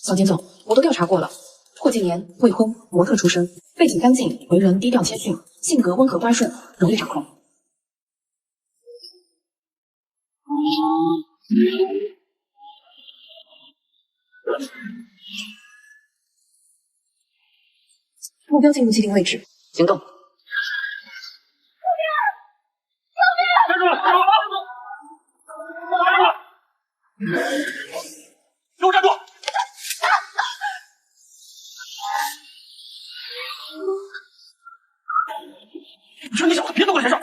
小金总，我都调查过了，霍建年未婚，模特出身，背景干净，为人低调谦逊，性格温和乖顺，容易掌控。目标进入既定位置，行动。站住！站住！给我站住！你说你小子别动我脸上！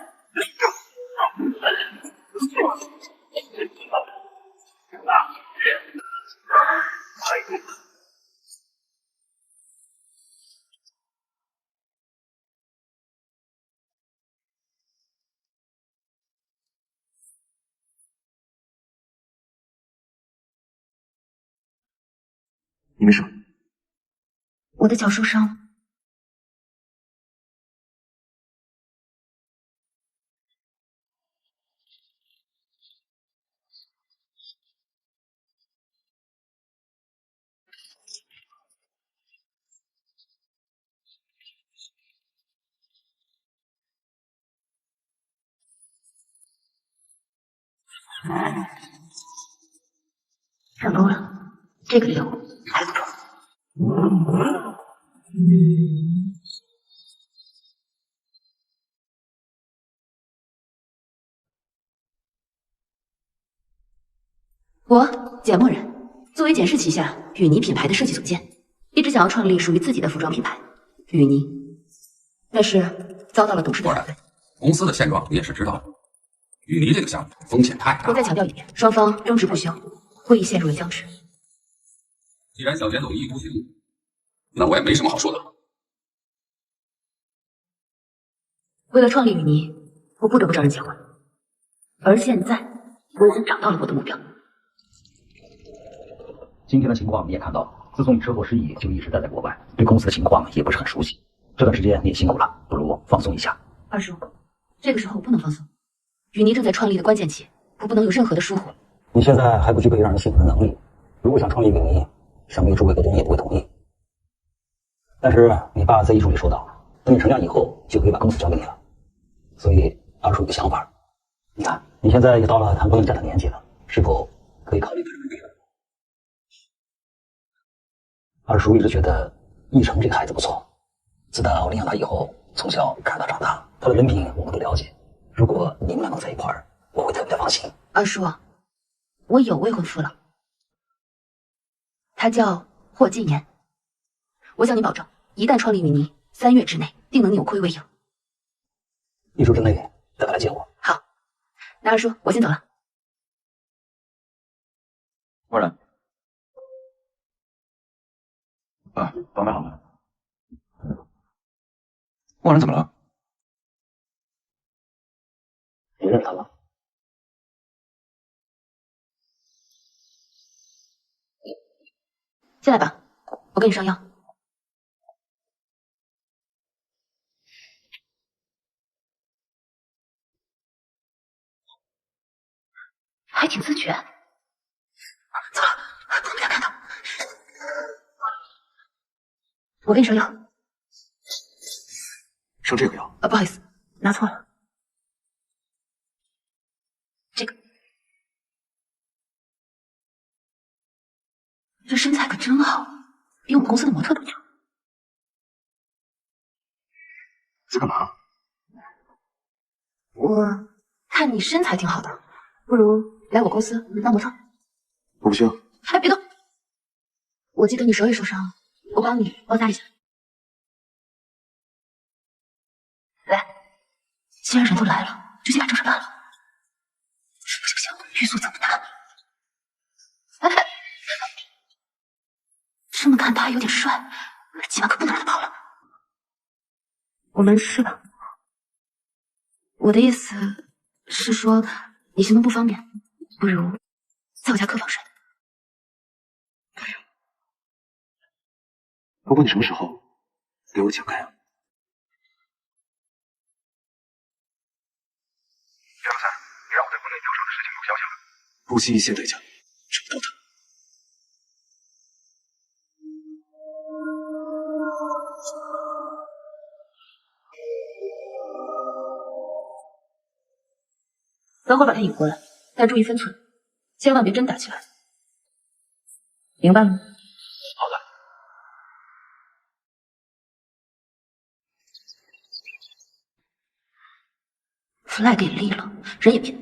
你没事吧？我的脚受伤。成功了，这个猎物还不错。我简默人，作为简氏旗下雨泥品牌的设计总监，一直想要创立属于自己的服装品牌雨泥，但是遭到了董事的反对。公司的现状你也是知道的，雨泥这个项目风险太大。我再强调一遍，双方争执不休，会议陷入了僵持。既然小简总一意孤行，那我也没什么好说的。为了创立雨泥，我不得不找人结婚，而现在我已经找到了我的目标。今天的情况你也看到，自从你车祸失忆就一直待在国外，对公司的情况也不是很熟悉。这段时间你也辛苦了，不如放松一下。二叔，这个时候我不能放松，雨泥正在创立的关键期，我不能有任何的疏忽。你现在还不具备让人信服的能力，如果想创立雨泥，上面诸位股东也不会同意。但是你爸在遗嘱里说到，等你成家以后就可以把公司交给你了。所以二叔有个想法，你看你现在也到了谈婚论嫁的年纪了，是否可以考虑跟人对象？二叔一直觉得奕成这个孩子不错，自打我领养他以后，从小看着他长大，他的人品我们都了解。如果你们俩能在一块儿，我会特别的放心。二叔，我有未婚夫了，他叫霍建言。我向你保证，一旦创立雨泥，3月之内定能扭亏为盈。1周之内再来见我。好，那二叔，我先走了。默然。啊，帮买好了。默然怎么了？你认识他吗？进来吧，我给你上药。还挺自觉。走了，不能被他看到。我给你上药。上这个药？不好意思，拿错了。这个。这身材可真好，比我们公司的模特都强。在干嘛？我看你身材挺好的，不如来我公司当模特。我不需要。还别动！我记得你手也受伤了，我帮你包扎一下。来，既然人都来了，就先把正事办了。不行，欲速则不达。这么看他还有点帅，今晚可不能让他跑了。我们睡吧。我的意思是说，你行动不方便，不如在我家客房睡。不过你什么时候给我讲开啊？陈老三，你让我对婚内调查的事情有消息了，不惜一切代价找到他。等会儿把他引过来，但注意分寸，千万别真打起来，明白了吗？好的。flag 给立了，人也变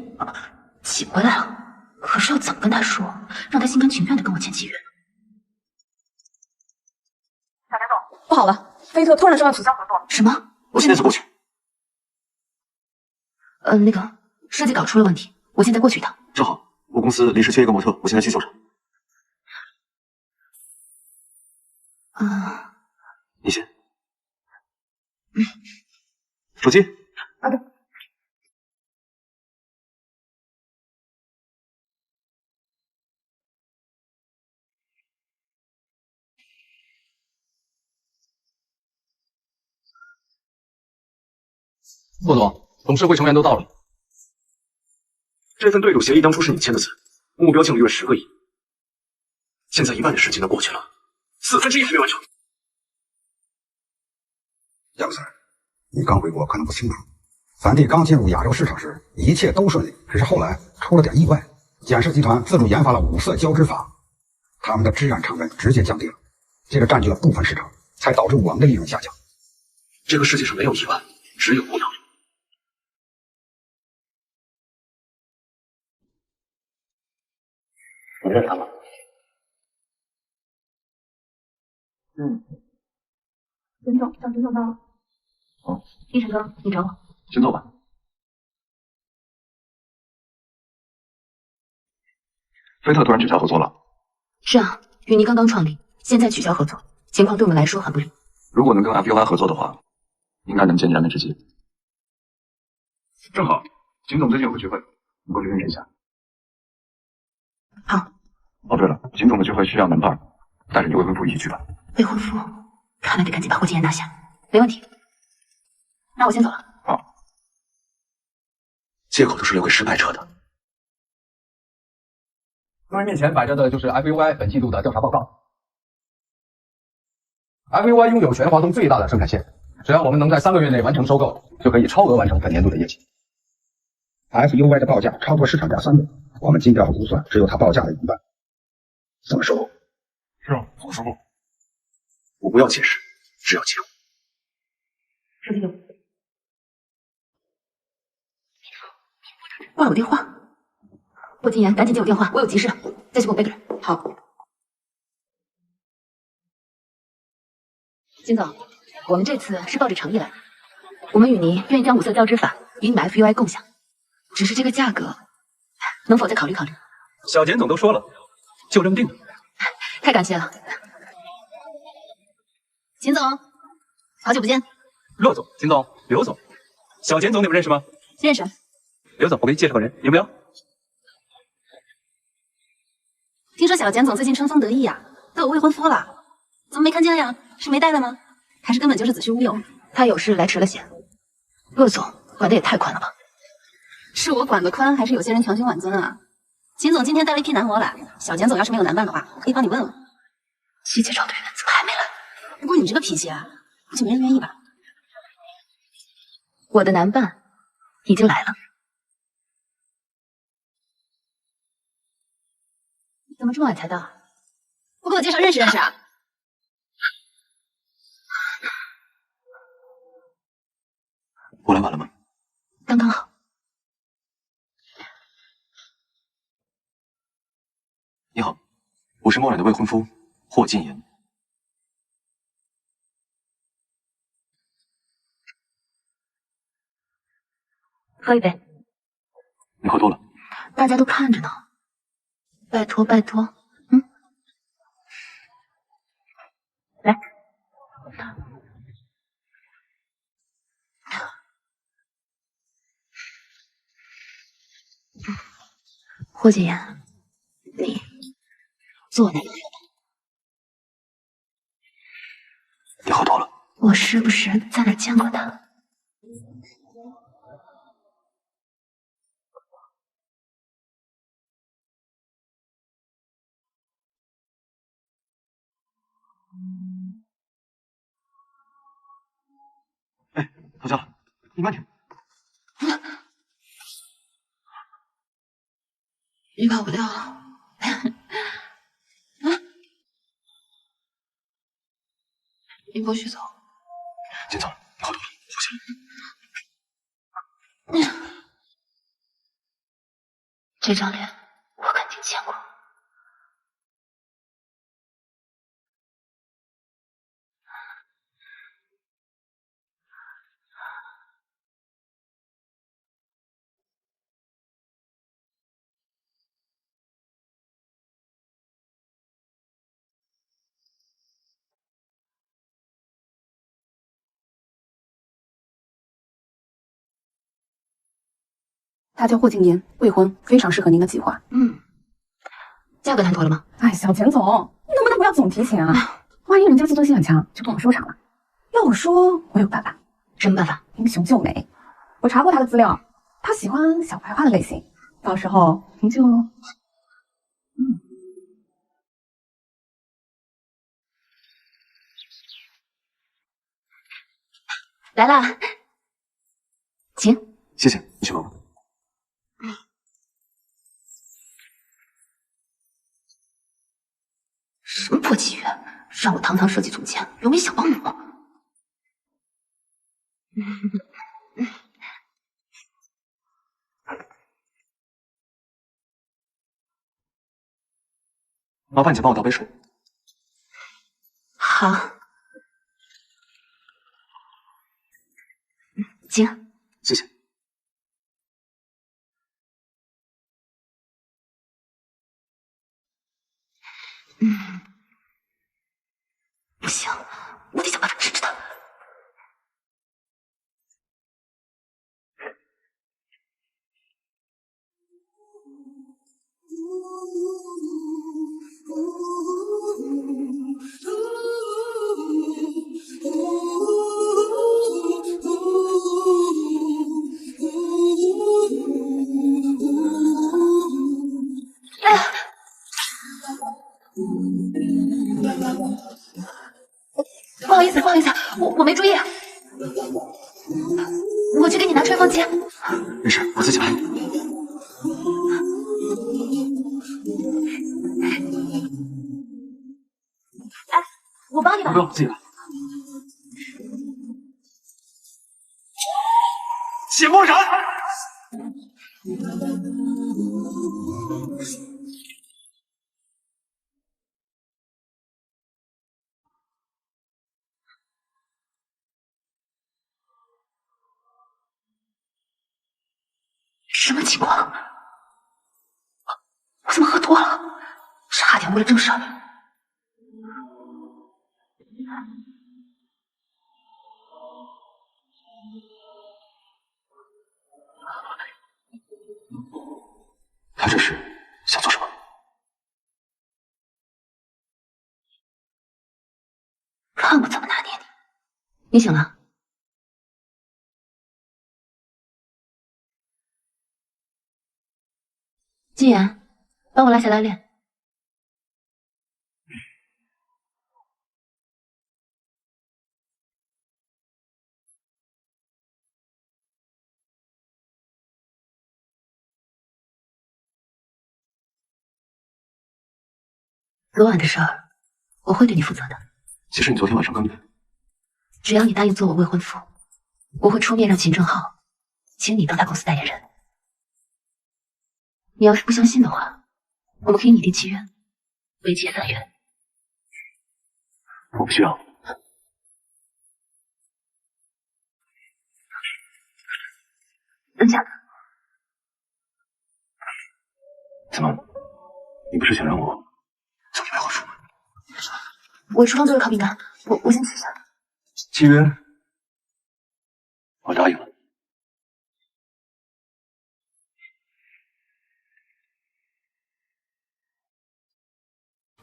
请回来了。可是要怎么跟他说，让他心甘情愿的跟我签契约？小田总，不好了，菲特突然说要取消合作。什么？我现在就过去。那个设计稿出了问题，我现在过去一趟。正好，我公司临时缺一个模特，我现在去救场。你先。手机。好的。霍总，董事会成员都到了。这份对赌协议当初是你签的字，目标净利润10个亿，现在1半的时间都过去了，1/4还没完成。杨 Sir， 你刚回国可能不清楚，咱弟刚进入亚洲市场时一切都顺利，只是后来出了点意外。简氏集团自主研发了5色胶质法，他们的质染成本直接降低了，这个占据了部分市场，才导致我们的利润下降。这个世界上没有意外，只有无能。你认识他吗？田总，小田总到了。医生哥，你找我。先坐吧。菲特突然取消合作了。是啊，与尼刚刚创立，现在取消合作，情况对我们来说很不利。如果能跟 FUI 合作的话，应该能见燃眉之急。正好，秦总最近有个聚会，你过去认识一下。好。哦，对了，秦总的聚会需要男伴，带着你未婚夫一起去吧。未婚夫，看来得赶紧把霍金岩拿下。没问题，那我先走了。好。借口都是留给失败者的。各位面前摆着的就是 FUI 本季度的调查报告。FUI 拥有全华东最大的生产线，只要我们能在3个月内完成收购，就可以超额完成本年度的业绩。FUI 的报价超过市场价3倍，我们精调估算只有它报价的1半。怎么说？是啊，怎么说？我不要解释，只要结果。手机给我。挂了我电话。霍金岩，赶紧接我电话，我有急事。再去给我背个人。好。金总，我们这次是抱着诚意来的，我们与您愿意将5色胶质法与你们 FUI 共享，只是这个价格，能否再考虑考虑？小简总都说了，就这么定了。太感谢了，秦总，好久不见。骆总、秦总、刘总，小简总你们认识吗？认识。刘总，我给你介绍个人，有没有？听说小简总最近春风得意呀，都有未婚夫了，怎么没看见呀？是没带来吗？还是根本就是子虚乌有？他有事来迟了些。骆总管的也太宽了吧？是我管得宽，还是有些人强行挽尊啊？秦总今天带了一批男模来，小简总要是没有男伴的话，可以帮你问问。细节找对人，怎么还没来？不过你这个脾气啊，估计没人愿意吧？我的男伴已经来了。怎么这么晚才到？不给我介绍认识认识啊？我来晚了吗？刚刚好。你好，我是墨染的未婚夫霍金岩。喝一杯。你喝多了。大家都看着呢，拜托拜托，来。霍金岩，你做我男朋友吧。你喝多了。我是不是在哪见过他？哎，到家了，你慢点。你跑不掉了。你不许走。金总，你好多了，放下。这张脸我肯定见过。他叫霍敬言，未婚，非常适合您的计划。价格谈妥了吗？哎，小钱总，你能不能不要总提钱啊？万一人家自尊心很强，就跟我收场了。要我说，我有办法。什么办法？英雄救美。我查过他的资料，他喜欢小白花的类型，到时候您就……来啦，请。谢谢，你去忙吧。什么破契约，让我堂堂设计总监沦为小保姆？麻烦你再帮我倒杯水。好，请。谢谢。不行，我得想办法治治他。不好意思，不好意思，我没注意。我去给你拿吹风机。没事，我自己来。我帮你吧。不用，自己来。血墨染。什么情况？我怎么喝多了？差点为了正事儿。他这是想做什么？看我怎么拿捏你！你醒了？季言，帮我拉下拉链。昨晚的事儿，我会对你负责的。其实你昨天晚上根本……只要你答应做我未婚夫，我会出面让秦正浩请你当他公司代言人。你要是不相信的话，我们可以拟定契约，为期3月。我不需要。真假的？怎么？你不是想让我做你未婚夫吗？我厨房做了烤饼干，我先吃一下。契约，我答应了。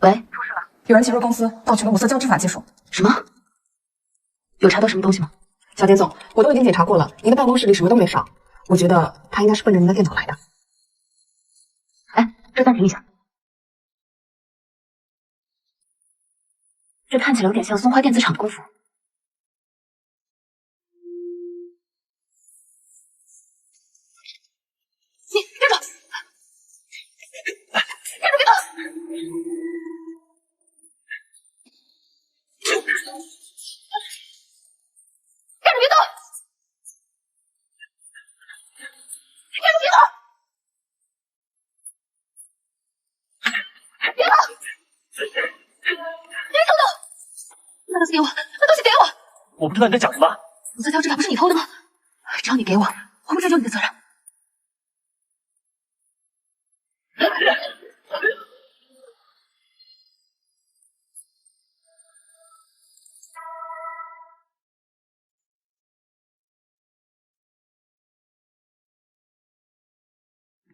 喂，出事了，有人潜入公司，盗取了5色胶织法技术。什么？有查到什么东西吗？小田总，我都已经检查过了，您的办公室里什么都没少。我觉得他应该是奔着您的店头来的。哎，这暂停一下。这看起来有点像松花电子厂的工服。你站住！东西给我，把东西给我！我不知道你在讲什么。紫色胶质法不是你偷的吗？只要你给我，我不追究你的责任。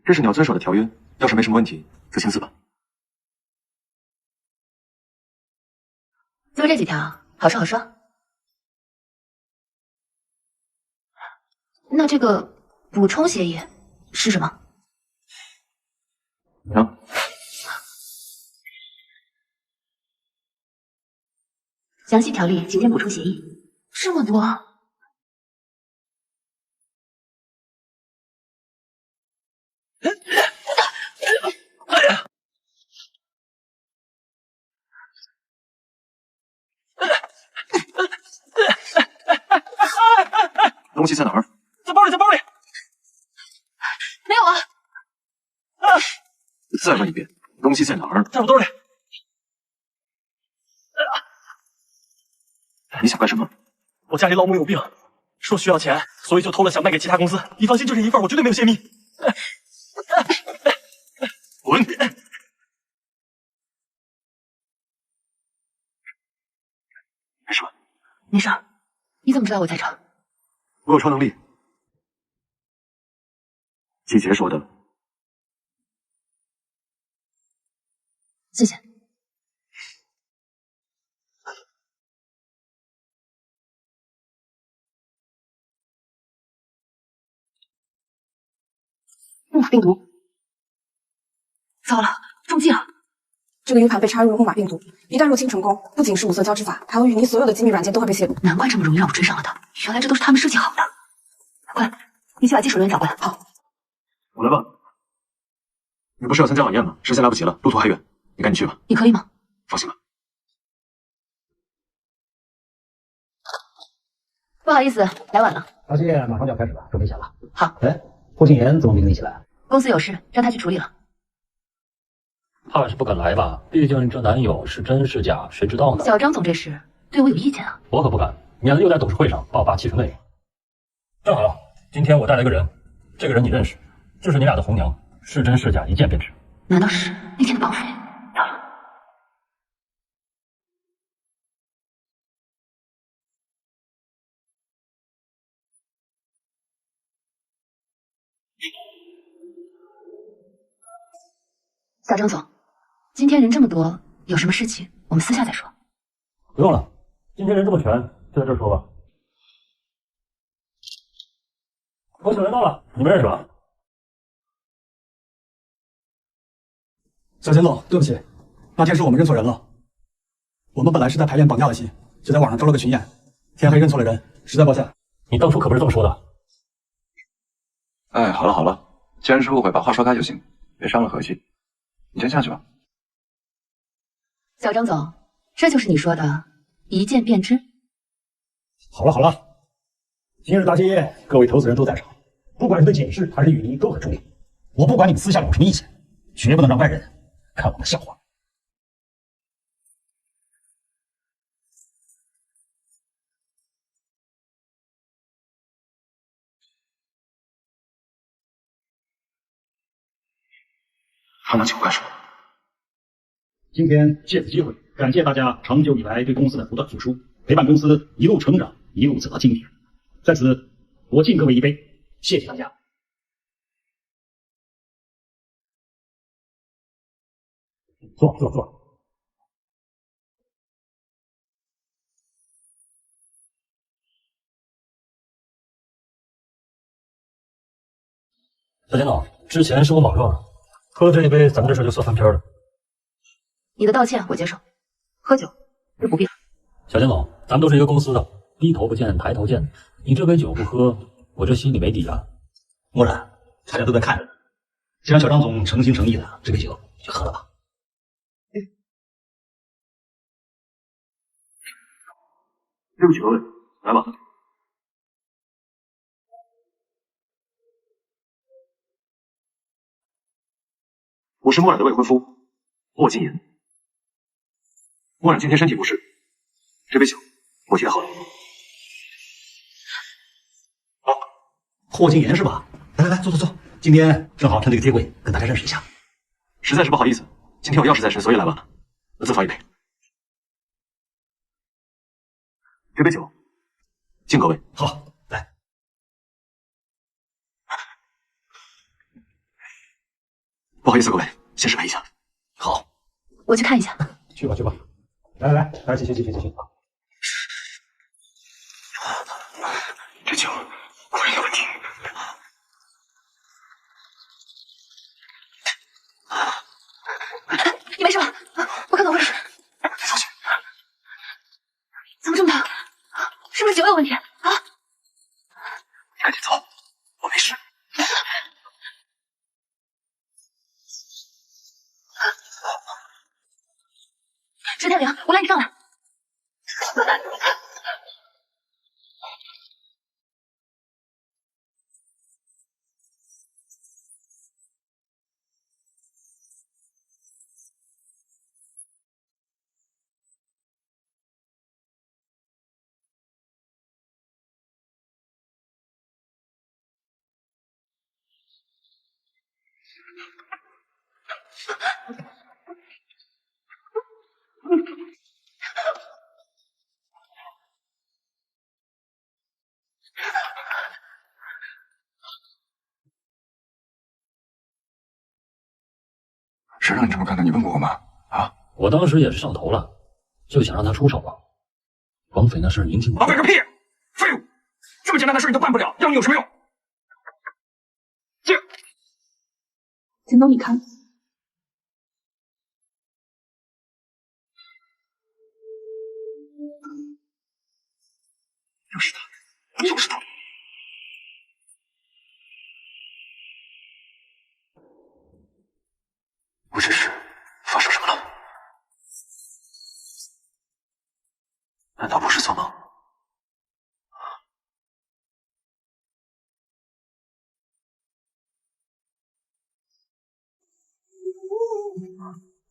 这是你要遵守的条约，要是没什么问题，就签字吧。就这几条，好说好说。那这个补充协议是什么？啊？详细条例请见补充协议。这么多。东西在哪儿？在包里，在包里。没有啊！再问一遍，东西在哪儿？在我兜里。你想干什么？我家里老母有病，说需要钱，所以就偷了想卖给其他公司。你放心，就这一份，我绝对没有泄密。滚！没事吧？没事。你怎么知道我在场？我有超能力。季杰说的。谢谢。木马病毒，糟了，中计了！这个 U 盘被插入了木马病毒，一旦入侵成功，不仅是五色胶质法，还有与你所有的机密软件都会被泄露。难怪这么容易让我追上了他，原来这都是他们设计好的。快，一起把技术人员找过来。好，我来吧。你不是要参加晚宴吗？时间来不及了，路途还远，你赶紧去吧。你可以吗？放心吧。不好意思，来晚了。而且马上就要开始了，准备一下吧。好。哎，霍庆言怎么没跟你一起来？公司有事，让他去处理了。怕是不敢来吧？毕竟这男友是真是假，谁知道呢？小张总这事对我有意见啊。我可不敢，免得又在董事会上爆发气氛内。正好，今天我带来个人，这个人你认识，就是你俩的红娘，是真是假一见便知。难道是那天的绑匪？糟了。小张总，今天人这么多，有什么事情我们私下再说。不用了，今天人这么全，就在这儿说吧。我请人到了，你们认识吧？小钱总，对不起，那天是我们认错人了。我们本来是在排练绑架的戏，就在网上招了个群演，天黑认错了人，实在抱歉。你当初可不是这么说的。哎，好了好了，既然是误会，把话说开就行，别伤了和气。你先下去吧。小张总，这就是你说的一见便知。好了好了，今日大街，各位投资人都在场，不管是对检视还是与离都很重要。我不管你们私下有什么意见，绝不能让外人看我们笑话。他们请我干什么？今天借此机会，感谢大家长久以来对公司的不断付出，陪伴公司一路成长，一路走到今天。在此，我敬各位一杯，谢谢大家。坐。小钱总，之前是我莽撞了，喝了这一杯，咱们这事就算翻篇了。你的道歉我接受，喝酒就不必了。小钱总，咱们都是一个公司的，低头不见抬头见，你这杯酒不喝，我这心里没底啊。默然，大家都在看着呢。既然小张总诚心诚意的，这杯酒就喝了吧。对不起各位，来吧。我是墨染的未婚夫，霍金言。墨染今天身体不适，这杯酒我约好了。霍金言是吧？来，坐。今天正好趁这个机会跟大家认识一下。实在是不好意思，今天我要事在身，所以来晚了。我自罚一杯。这杯酒，敬各位。好，来。不好意思，各位，先失陪一下。好，我去看一下。去吧。来，继续。这酒果然有问题。你没事吧？我看到会是。别操心。怎么这么疼？是不是酒有问题啊？你赶紧走，我没事。石天明，我来你上来。谁让你这么干的？你问过我吗？啊！我当时也是上头了，就想让他出手啊。绑匪那事您听不？绑匪个屁！废物！这么简单的事你都办不了，要你有什么用？简总，你看，就是他。我这是发生什么了？难道不是做梦？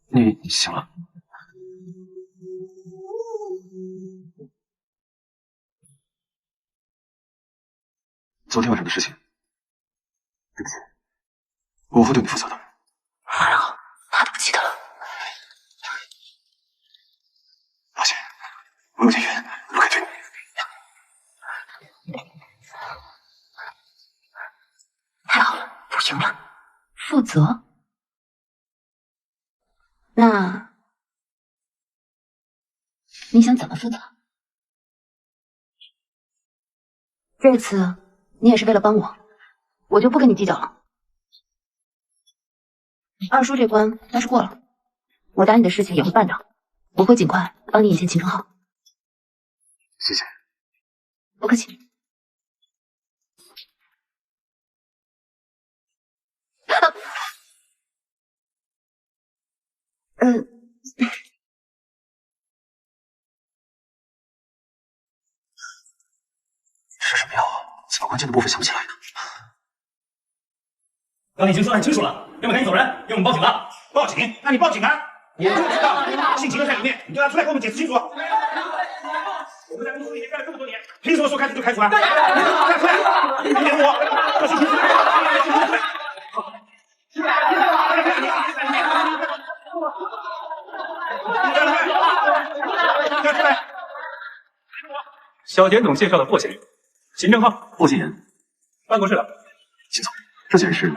你醒了？昨天晚上的事情，对不起，我会对你负责的。还好，他都不记得了。抱歉，我有点晕，路该追你。太好了，我赢了。负责？那你想怎么负责？这次你也是为了帮我，我就不跟你计较了。二叔这关倒是过了，我答应的事情也会办到，我会尽快帮你引荐秦正浩。谢谢。不客气。是什么药啊？怎么关键的部分想不起来呢？刚已经说很清楚了，要么赶紧走人，要么我们报警了。报警？那你报警啊！我就知道性情都在里面，你叫他出来给我们解释清楚。我们在公司里面干了这么多年，凭什么说开除就开除啊？出来！你别我，要性情出来！小简总介绍的霍先生，秦正浩，霍先生，办公室了。秦总，这件事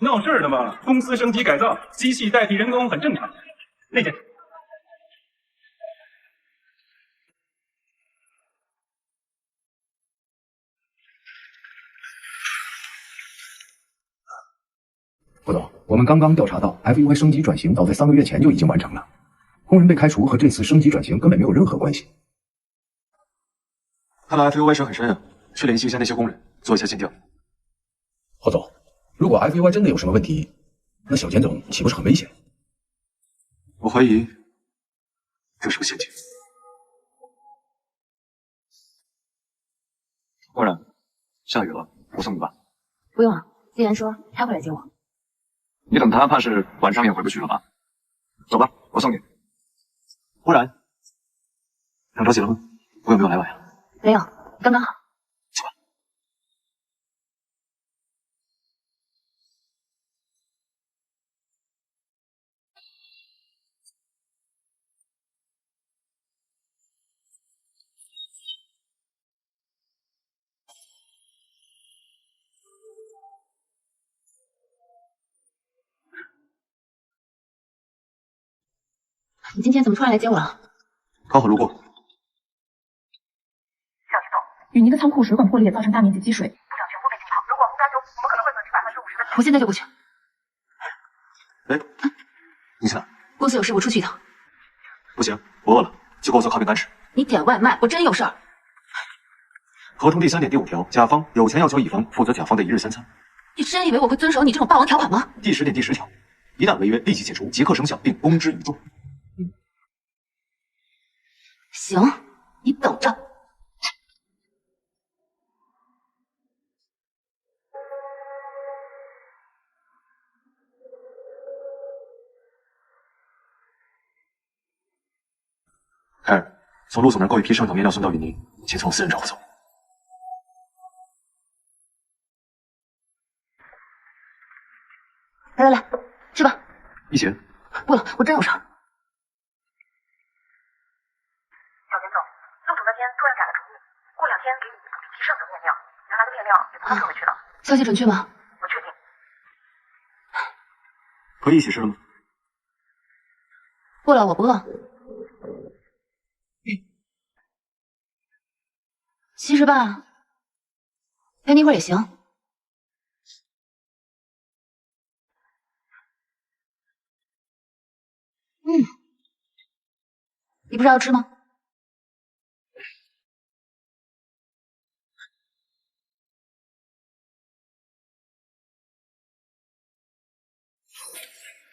闹事儿的嘛，公司升级改造，机器代替人工很正常。那件副总，我们刚刚调查到 FUI 升级转型早在3个月前就已经完成了，工人被开除和这次升级转型根本没有任何关系。看来 FUI 水很深啊，去联系一下那些工人，做一下尽调。霍总，如果 FUI 真的有什么问题，那小简总岂不是很危险？我怀疑这是个陷阱。默然，下雨了，我送你吧。不用了，既然说他会来接我。你等他，怕是晚上也回不去了吧？走吧，我送你。默然，等着急了吗？我有没有来晚呀？没有，刚刚好。走吧。你今天怎么突然来接我了？刚好路过。雨泥的仓库水管破裂，造成大面积积水。我现在就过去。哎，你去哪？公司有事，我出去一趟。不行，我饿了，就给我做烤饼干吃。你点外卖，我真有事儿。合同第3点第5条，甲方有权要求乙方负责甲方的1日3餐。你真以为我会遵守你这种霸王条款吗？第10点第10条，一旦违约，立即解除，即刻生效，并公之于众。行，你等着。凯尔，从陆总那儿购一批上等面料送到云宁，请从私人账户走。来，吃吧。一起。不了，我真有事儿。小田总，陆总那天突然改了主意，过2天给你补一批上等面料，原来的面料也不能退回去了。消息准确吗？我确定。可以一起吃了吗？不了，我不饿。其实吧，陪你一会儿也行。你不是要吃吗？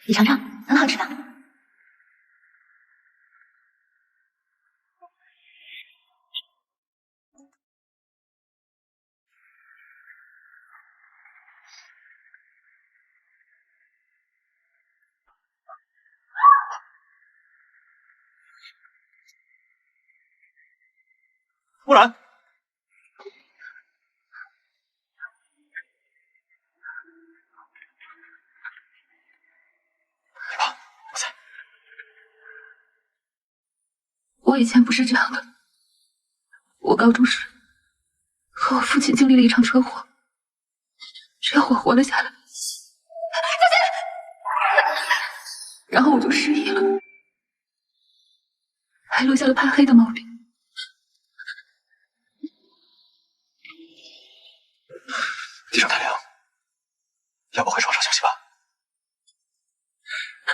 你尝尝，很好吃的。木然，别怕，我在。我以前不是这样的。我高中时和我父亲经历了一场车祸，只要我活了下来，然后我就失忆了，还留下了怕黑的毛病。地上太凉，要不回床上休息吧？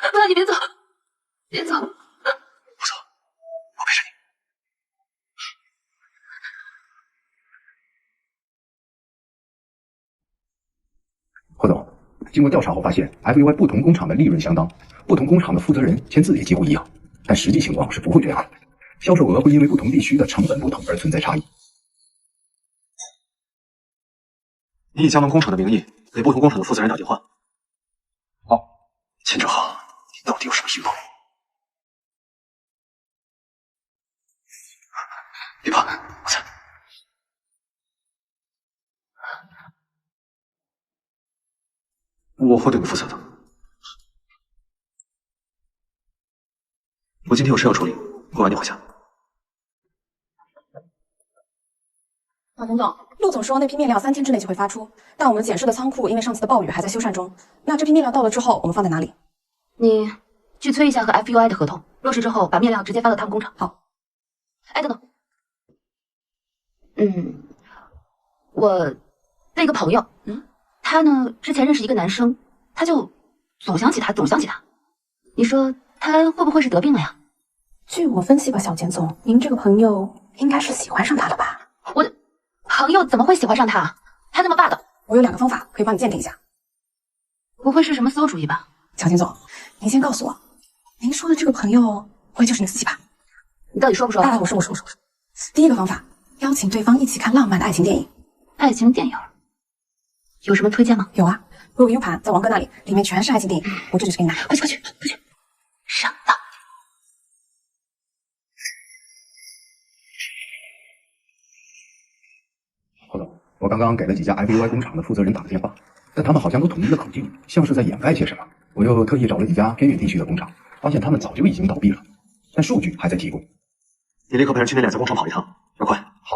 不要，你别走，别走。不走，我陪着你。何总，经过调查后发现 ，FUI 不同工厂的利润相当，不同工厂的负责人签字也几乎一样，但实际情况是不会这样的。销售额会因为不同地区的成本不同而存在差异。你以加盟工厂的名义给不同工厂的负责人打电话。好，钱正浩，你到底有什么阴谋？别怕，我在。我会对你负责的。我今天有事要处理，过晚点回家。老田总，陆总说那批面料3天之内就会发出，但我们检视的仓库因为上次的暴雨还在修缮中。那这批面料到了之后，我们放在哪里？你去催一下和 FUI 的合同，落实之后把面料直接发到他们工厂。好。哎，等等。我的一个朋友，他呢之前认识一个男生，他就总想起他。你说他会不会是得病了呀？据我分析吧，小简总，您这个朋友应该是喜欢上他了吧？我的朋友怎么会喜欢上他？他那么霸道。我有2个方法可以帮你鉴定一下。不会是什么馊主意吧？小简总，您先告诉我，您说的这个朋友不会就是你自己吧？你到底说不说？我说。第一个方法，邀请对方一起看浪漫的爱情电影。爱情电影有什么推荐吗？有啊，我有个 U 盘在王哥那里，里面全是爱情电影，我这就去给你拿。快去！上当。刚刚给了几家 FUI 工厂的负责人打了电话，但他们好像都统一了口径，像是在掩盖些什么。我又特意找了几家偏远地区的工厂，发现他们早就已经倒闭了，但数据还在提供。你立刻派人去那2家工厂跑一趟，要快。好。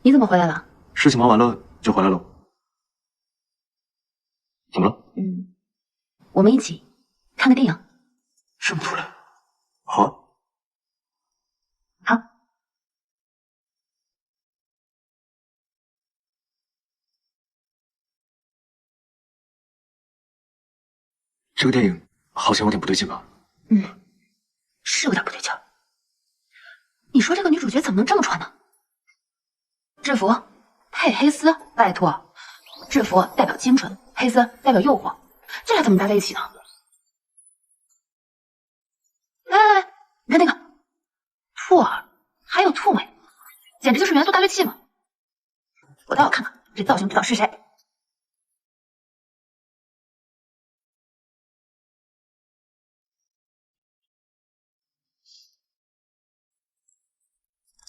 你怎么回来了？事情忙完了就回来了。怎么了？我们一起看个电影。这么突然？好啊。好。这个电影好像有点不对劲吧？是有点不对劲儿。你说这个女主角怎么能这么穿呢？制服配黑丝，拜托，制服代表清纯，黑丝代表诱惑，这俩怎么搭在一起呢？来，你看那个兔耳，还有兔尾，简直就是元素大跃器嘛！我倒要看看这造型指导是谁。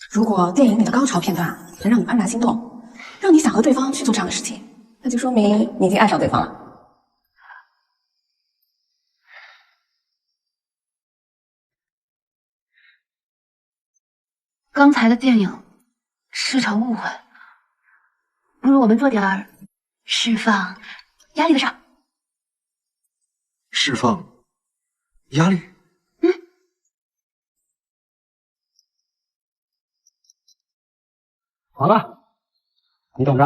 如果电影里的高潮片段能让你怦然心动，让你想和对方去做这样的事情，那就说明你已经爱上对方了。刚才的电影是场误会，不如我们做点释放压力的事儿。释放压力？好了，你等着。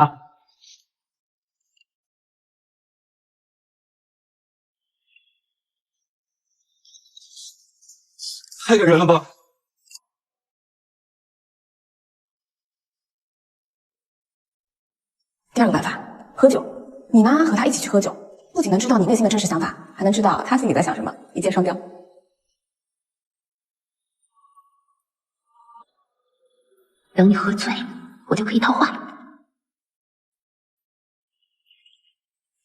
太感人了吧！第二个办法，喝酒。你呢，和他一起去喝酒，不仅能知道你内心的真实想法，还能知道他心里在想什么，一箭双雕。等你喝醉，我就可以套话了。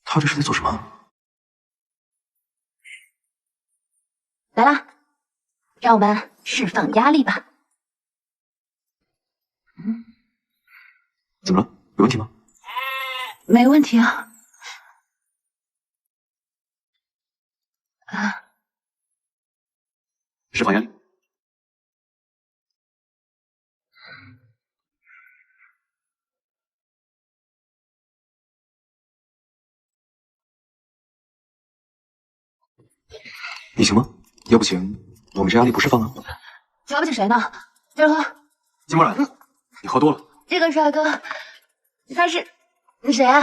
他这是在做什么？来啦，让我们释放压力吧。怎么了？有问题吗？没问题啊。释放压力。你行吗？要不请我们这压力不释放啊？瞧不起谁呢？接着喝。金木然，你喝多了。这个帅哥，他是谁啊？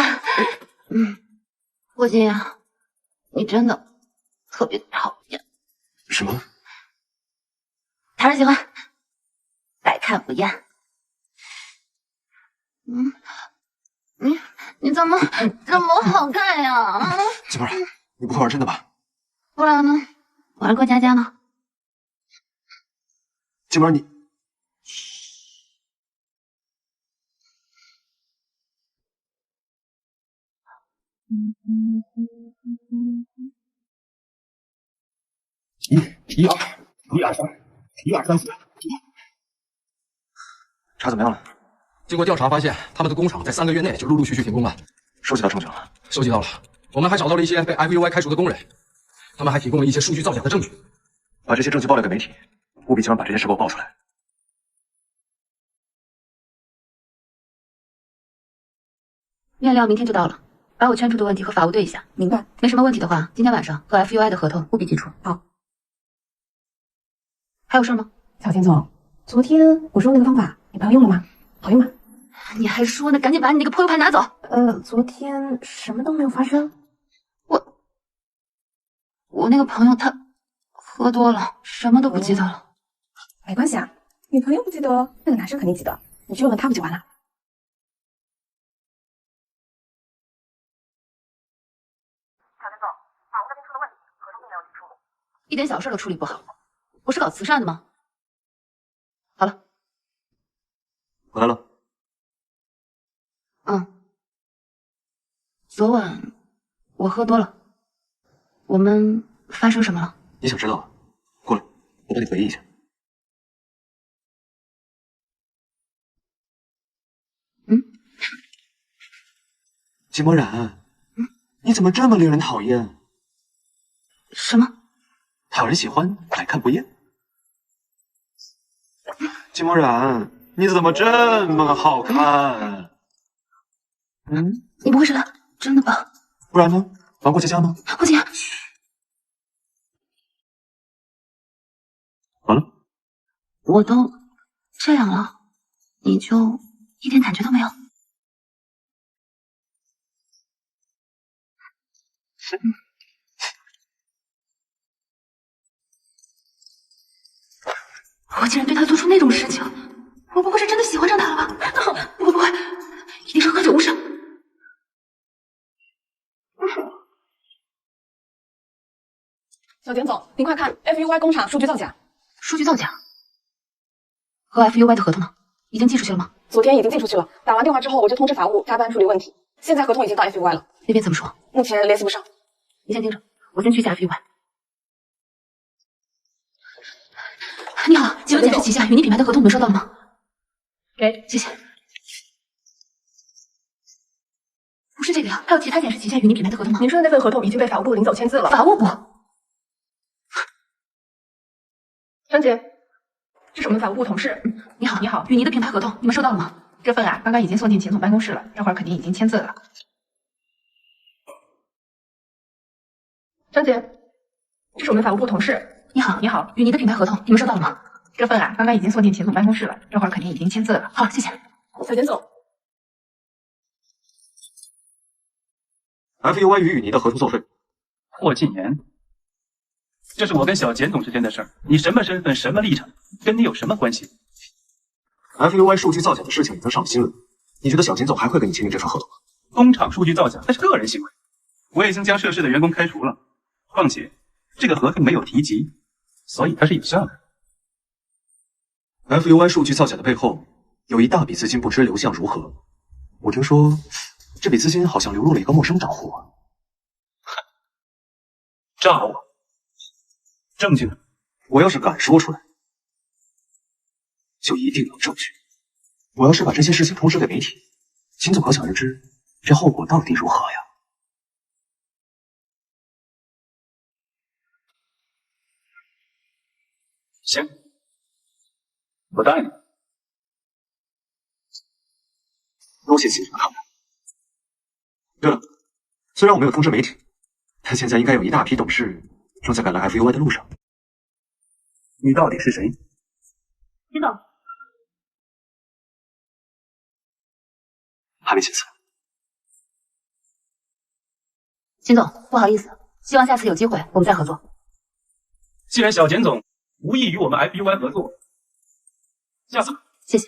霍金啊，你真的特别讨厌。什么？讨人喜欢，百看不厌。你怎么这么好看呀？金木然，你不会玩真的吧？不然呢？玩过家家呢？金木然，你。一二三四。查怎么样了？经过调查发现，他们的工厂在3个月内就陆续停工了。收集到证据了？收集到了。我们还找到了一些被 FUI 开除的工人，他们还提供了一些数据造假的证据。把这些证据爆料给媒体，务必尽快把这件事给我爆出来。面料明天就到了，把我圈出的问题和法务对一下。明白。没什么问题的话，今天晚上和 FUI 的合同务必提出。好。还有事吗？小田总，昨天我说那个方法，你朋友用了吗？好用吗？你还说呢？赶紧把你那个破 U 盘拿走。昨天什么都没有发生。我那个朋友他喝多了，什么都不记得了。没关系啊，你朋友不记得，那个男生肯定记得，你去问问他不就完了？小田总，法务那边出了问题，合同并没有提出。一点小事都处理不好，不是搞慈善的吗？好了，回来了。昨晚我喝多了。我们发生什么了？你想知道啊？过来，我帮你回忆一下。季墨染，你怎么这么令人讨厌？什么？讨人喜欢，百看不厌。季墨染，你怎么这么好看？你不会是来真的吧？不然呢？玩过家家吗？不行。完了，我都这样了，你就一点感觉都没有？我竟然对他做出那种事情，我不会是真的喜欢上他了吧？不会，一定是喝酒误事。小简总，您快看 ，FUY 工厂数据造假。数据造假？和 FUY 的合同呢？已经寄出去了吗？昨天已经寄出去了。打完电话之后，我就通知法务加班处理问题。现在合同已经到 FUY 了。那边怎么说？目前联系不上。你先盯着，我先去一下 FUY。你好，请问简氏旗下与你品牌的合同你们收到了吗？给，谢谢。不是这个呀，还有其他简氏旗下与你品牌的合同吗？您说的那份合同已经被法务部领走签字了。法务部？张姐，这是我们法务部同事。你好，与你的品牌合同你们收到了吗？这份啊，刚刚已经送进秦总办公室了，这会儿肯定已经签字了。张姐，这是我们法务部同事。你好，与你的品牌合同你们收到了吗？这份啊，刚刚已经送进秦总办公室了，这会儿肯定已经签字了。好，谢谢。小简总 ，FUY 与你的合同作废。霍禁言，这是我跟小简总之间的事儿，你什么身份、什么立场，跟你有什么关系 ？FUY 数据造假的事情已经上了新闻，你觉得小简总还会跟你签订这份合同吗？工厂数据造假，那是个人行为，我已经将涉事的员工开除了。况且，这个合同没有提及，所以它是有效的。FUY 数据造假的背后，有一大笔资金不知流向如何。我听说，这笔资金好像流入了一个陌生账户啊。账户？证据呢？我要是敢说出来，就一定有证据。我要是把这些事情通知给媒体，秦总可想而知，这后果到底如何呀？行，我答应你。多谢秦总的慷慨。对了，虽然我没有通知媒体，但现在应该有一大批董事正在赶来 FUY 的路上。你到底是谁？秦总，还没签字。秦总，不好意思，希望下次有机会我们再合作。既然小简总无意与我们 FUY 合作，下次。谢谢。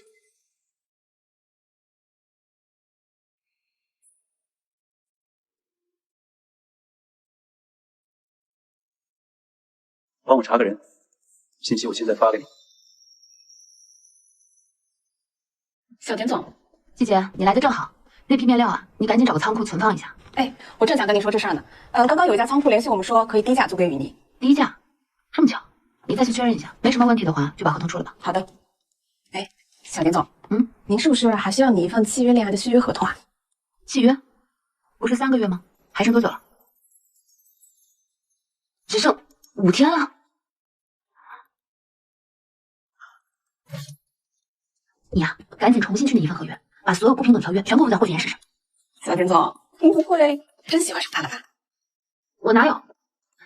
帮我查个人，信息我现在发给你。小简总，季姐，你来的正好，那批面料啊，你赶紧找个仓库存放一下。哎，我正想跟您说这事儿呢。刚刚有一家仓库联系我们说可以低价租给雨妮。低价？这么巧？你再去确认一下，没什么问题的话，就把合同出了吧。好的。哎，小简总，您是不是还需要你一份契约恋爱的续约合同啊？契约？不是3个月吗？还剩多久了？只剩5天了。你呀，赶紧重新去拟一份合约，把所有不平等条约全部附在获取人身上。小简总，您不会真喜欢上他了吧？我哪有？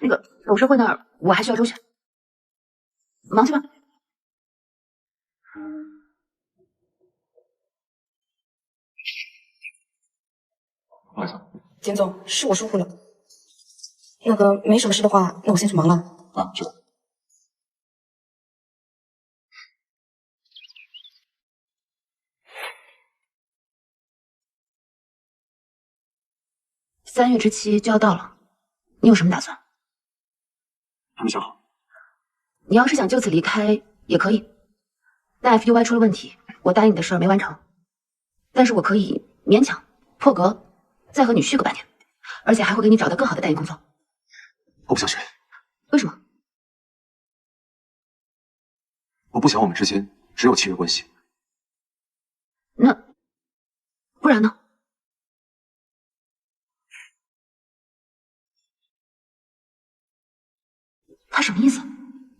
那个董事会那儿我还需要周旋。忙去吧。不好意思，简总，是我疏忽了。那个没什么事的话，那我先去忙了。啊，知道。3月之期就要到了，你有什么打算？还没想好。你要是想就此离开也可以，但 FUY 出了问题，我答应你的事儿没完成，但是我可以勉强破格再和你续个半年，而且还会给你找到更好的代言工作。我不想学，为什么？我不想我们之间只有契约关系。那不然呢？他什么意思？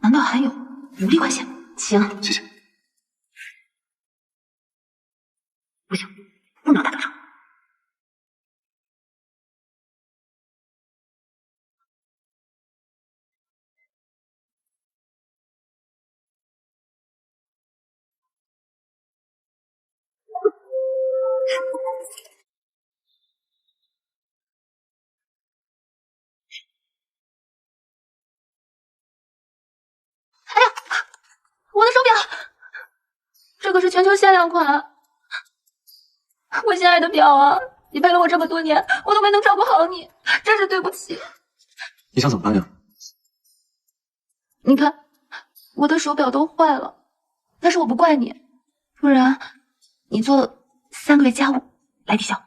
难道还有武力关系？行，谢谢。不行，不能打得成。哎呀，我的手表，这可是全球限量款。我心爱的表啊，你陪了我这么多年，我都没能照顾好你，真是对不起。你想怎么办呀？你看，我的手表都坏了，但是我不怪你，不然你做3个月家务来抵消。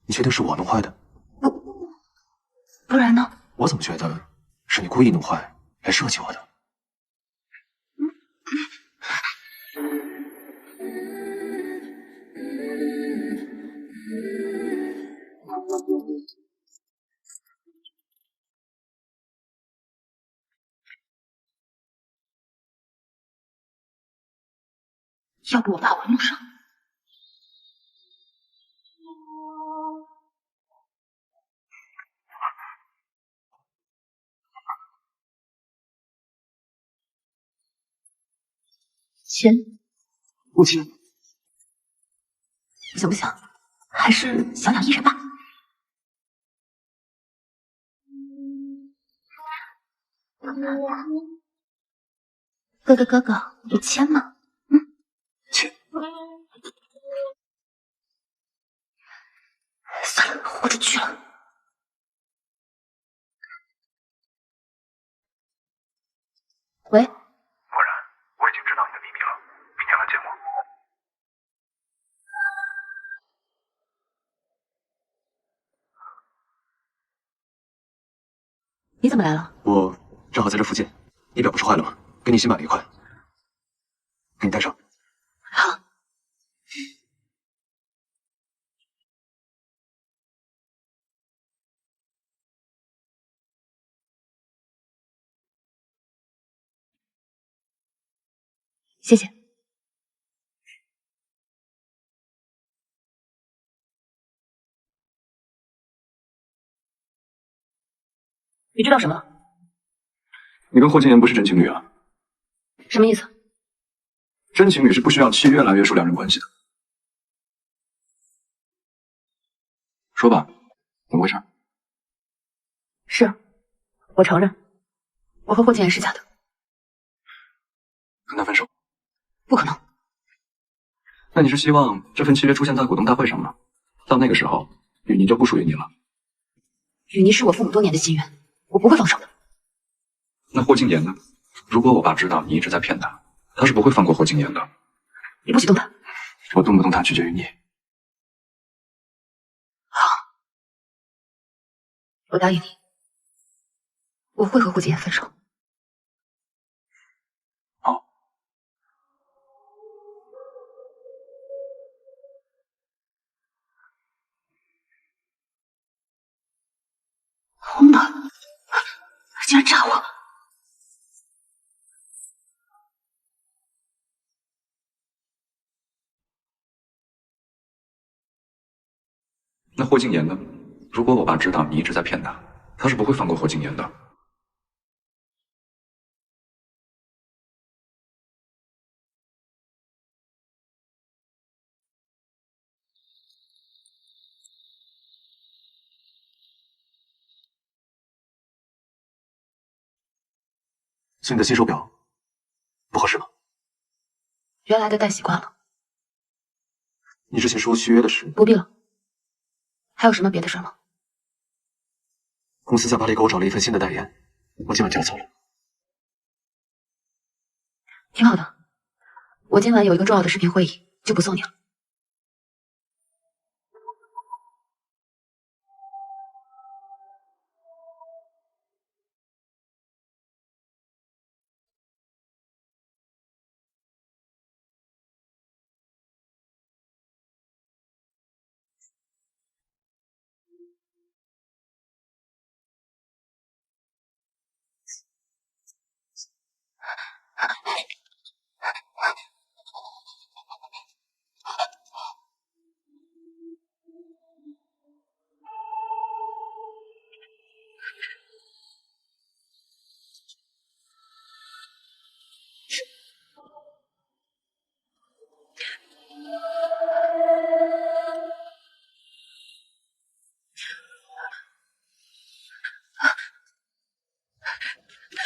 你确定是我弄坏的？不然呢？我怎么觉得是你故意弄坏来设计我的？要不我把我弄上。钱不钱，行不行？还是小鸟依人吧。哥哥，有签吗？签。算了，豁出去了。喂。默然，我已经知道你的秘密了，明天来见我。你怎么来了？我正好在这附近。你表不是坏了吗？给你新买了一块，给你带上。好。谢谢。你知道什么？你跟霍金言不是真情侣啊？什么意思？真情侣是不需要契约来约束两人关系的。说吧，怎么回事？是，我承认，我和霍金言是假的。跟他分手？不可能。那你是希望这份契约出现在股东大会上吗？到那个时候，雨妮就不属于你了。雨妮是我父母多年的心愿，我不会放手的。那霍金言呢？如果我爸知道你一直在骗他，他是不会放过霍金言的。你不许动他。我动不动他取决于你。好，我答应你，我会和霍金言分手。好。疯了，竟然炸我！那霍金言呢？如果我爸知道你一直在骗他，他是不会放过霍金言的。所以你的新手表不合适吗？原来的戴习惯了。你之前说续约的事，不必了。还有什么别的事吗？公司在巴黎给我找了一份新的代言，我今晚就要走了。挺好的，我今晚有一个重要的视频会议，就不送你了。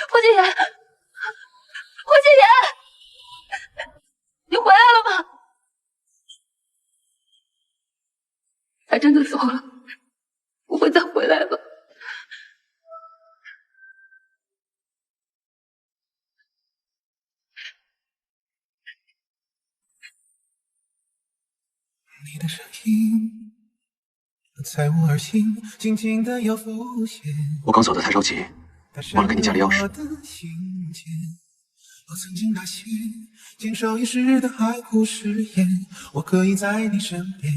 霍金言，霍金言，你回来了吗？他真的走了，不会再回来了。你的声音在我耳心静静的又浮现。我刚走得太着急，忘了给你家里钥匙。我曾经那些坚守一时的海枯石烂，我可以在你身边，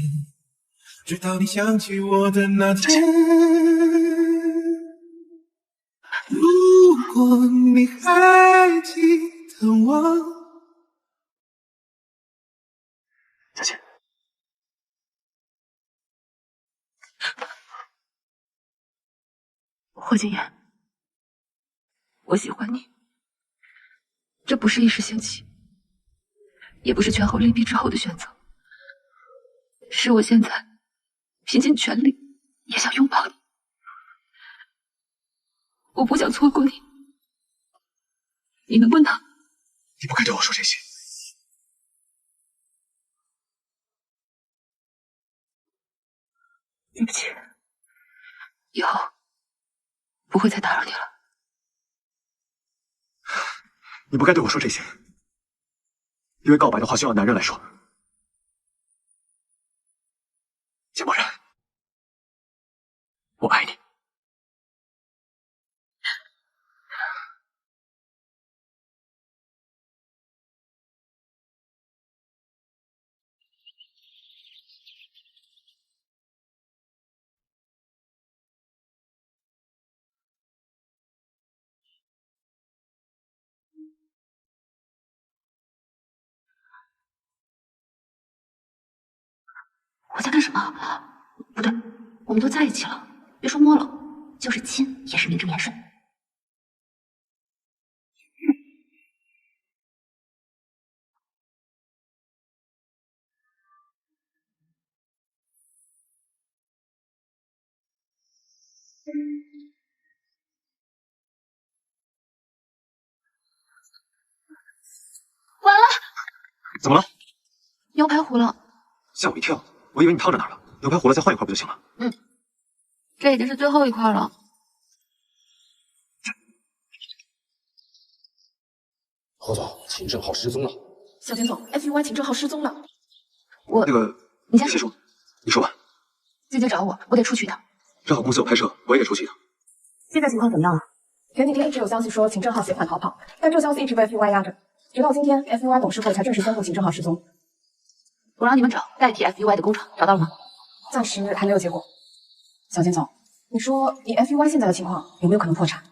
直到你想起我的那天。如果你还记得我，佳倩，霍金言，我喜欢你，这不是一时兴起，也不是权衡利弊之后的选择，是我现在拼尽全力也想拥抱你。我不想错过你，你能不能？你不该对我说这些。对不起，以后不会再打扰你了。你不该对我说这些，因为告白的话需要男人来说。简默然，我爱你。我在干什么？不对，我们都在一起了，别说摸了，就是亲也是名正言顺。完了，怎么了？牛排糊了。吓我一跳，我以为你烫着哪儿了。牛排糊了再换一块不就行了？这已经是最后一块了。侯总，秦正浩失踪了。小田总 ，FUY 秦正浩失踪了。那个，你先说，你说吧。姐姐找我，我得出去一趟。正好公司有拍摄，我也得出去一趟。现在情况怎么样了？前几天一直有消息说秦正浩携款逃跑，但这消息一直被 FUY 压着，直到今天 FUY 董事会才正式宣布秦正浩失踪。我让你们找代替 FUY 的工厂，找到了吗？暂时还没有结果。小田总，你说以 FUY 现在的情况，有没有可能破产？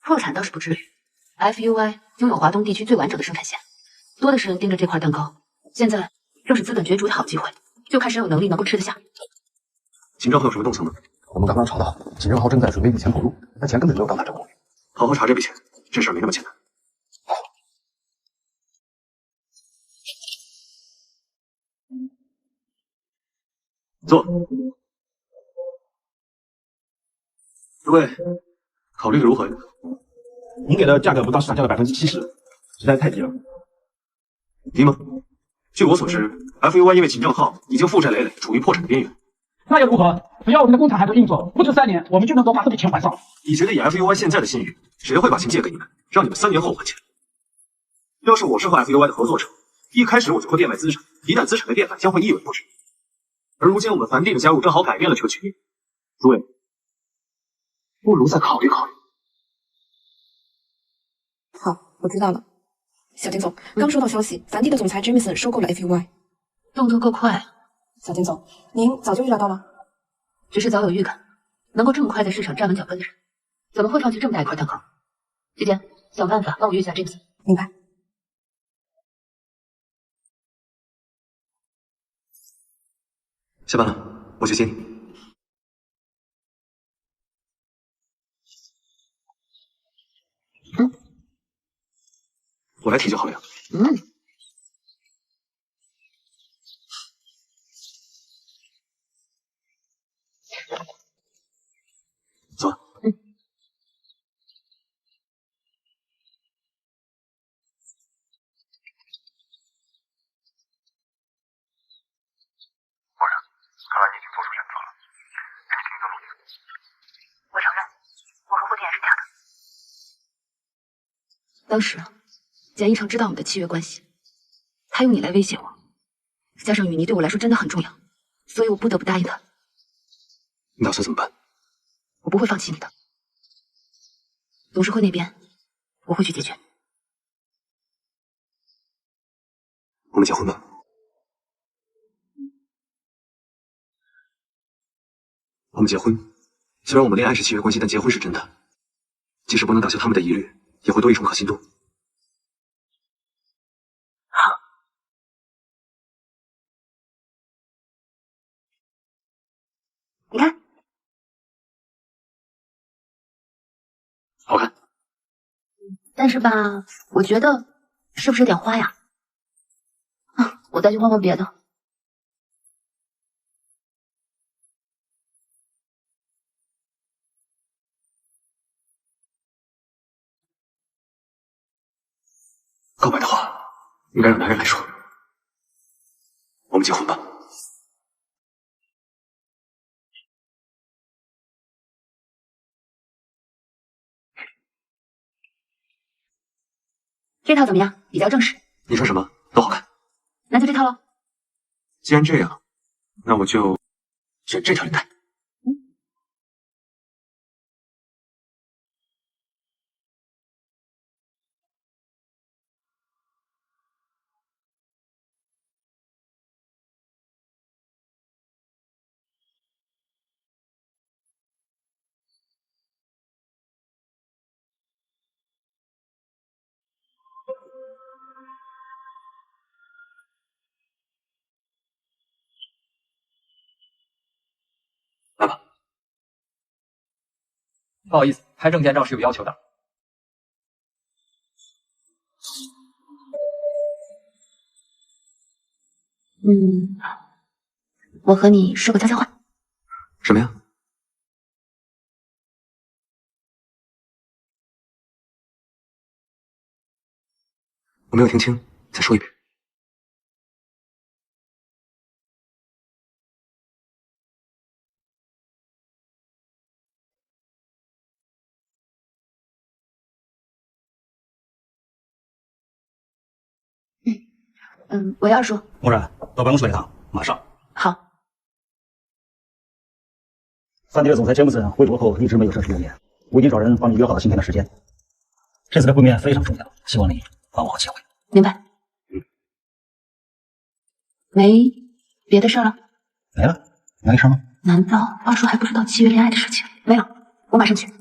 破产倒是不至于。FUY 拥有华东地区最完整的生产线，多的是人盯着这块蛋糕。现在正是资本角逐的好机会，就看谁有能力能够吃得下。秦正浩有什么动向呢？我们刚刚查到，秦正浩正在准备一笔钱投入，但钱根本没有到他手里。好好查这笔钱，这事儿没那么简单。坐。诸位，考虑的如何呀？您给的价格不到市场价的70%，实在是太低了。低吗？据我所知 ，FUY 因为秦正浩已经负债累累，处于破产的边缘。那又如何？只要我们的工厂还在运作，不出3年，我们就能够把这笔钱还上。你觉得以 FUY 现在的信誉，谁会把钱借给你们，让你们3年后还钱？要是我是和 FUY 的合作者，一开始我就会变卖资产，一旦资产被变卖，将会一文不值。而如今我们梵蒂的加入正好改变了这个局面，诸位，不如再考虑考虑。好，我知道了。小金总，刚收到消息，梵蒂的总裁 Jameson 收购了 FUY， 动作够快。小金总，您早就预料到了？只是早有预感，能够这么快在市场站稳脚跟的人，怎么会放弃这么大一块蛋糕？姐姐，想办法帮我约一下 Jameson。明白。下班了，我去接你。我来提就好了呀。走啊。看来你已经做出选择了，给你听从你。我承认，我和顾店是这样的。当时简一成知道我们的契约关系，他用你来威胁我，加上雨妮对我来说真的很重要，所以我不得不答应他。你打算怎么办？我不会放弃你的。董事会那边我会去解决。我们结婚吧。我们结婚，虽然我们恋爱是契约关系，但结婚是真的。即使不能打消他们的疑虑，也会多一重可信度。好。你看，好看。但是吧，我觉得是不是有点花呀？我再去换换别的。告白的话，应该让男人来说。我们结婚吧。这套怎么样？比较正式。你说什么都好看。那就这套喽。既然这样，那我就选这条领带。来吧。不好意思，拍证件照是有要求的。我和你说个悄悄话。什么呀？我没有听清，再说一遍。我要说。木然，到办公室一趟，马上。好。梵蒂的总裁詹姆森回国后一直没有正式露面，我已经找人帮你约好了今天的时间。这次的会面非常重要，希望你把握好机会。明白。没别的事了？没了，没事吗？难道话说还不知道契约恋爱的事情？没有，我马上去。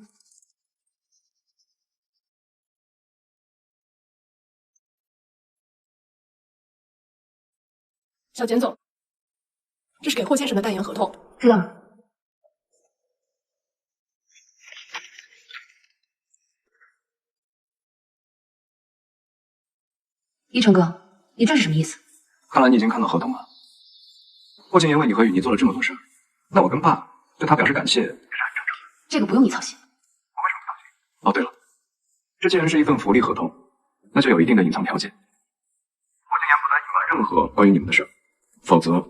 小简总，这是给霍先生的代言合同。知道了。一成哥，你这是什么意思？看来你已经看到合同了。霍建言为你和雨妮做了这么多事儿，那我跟爸对他表示感谢也是很正常的。这个不用你操心。我为什么操心？哦，对了，这既然是一份福利合同，那就有一定的隐藏条件。霍建言不得隐瞒任何关于你们的事儿，否则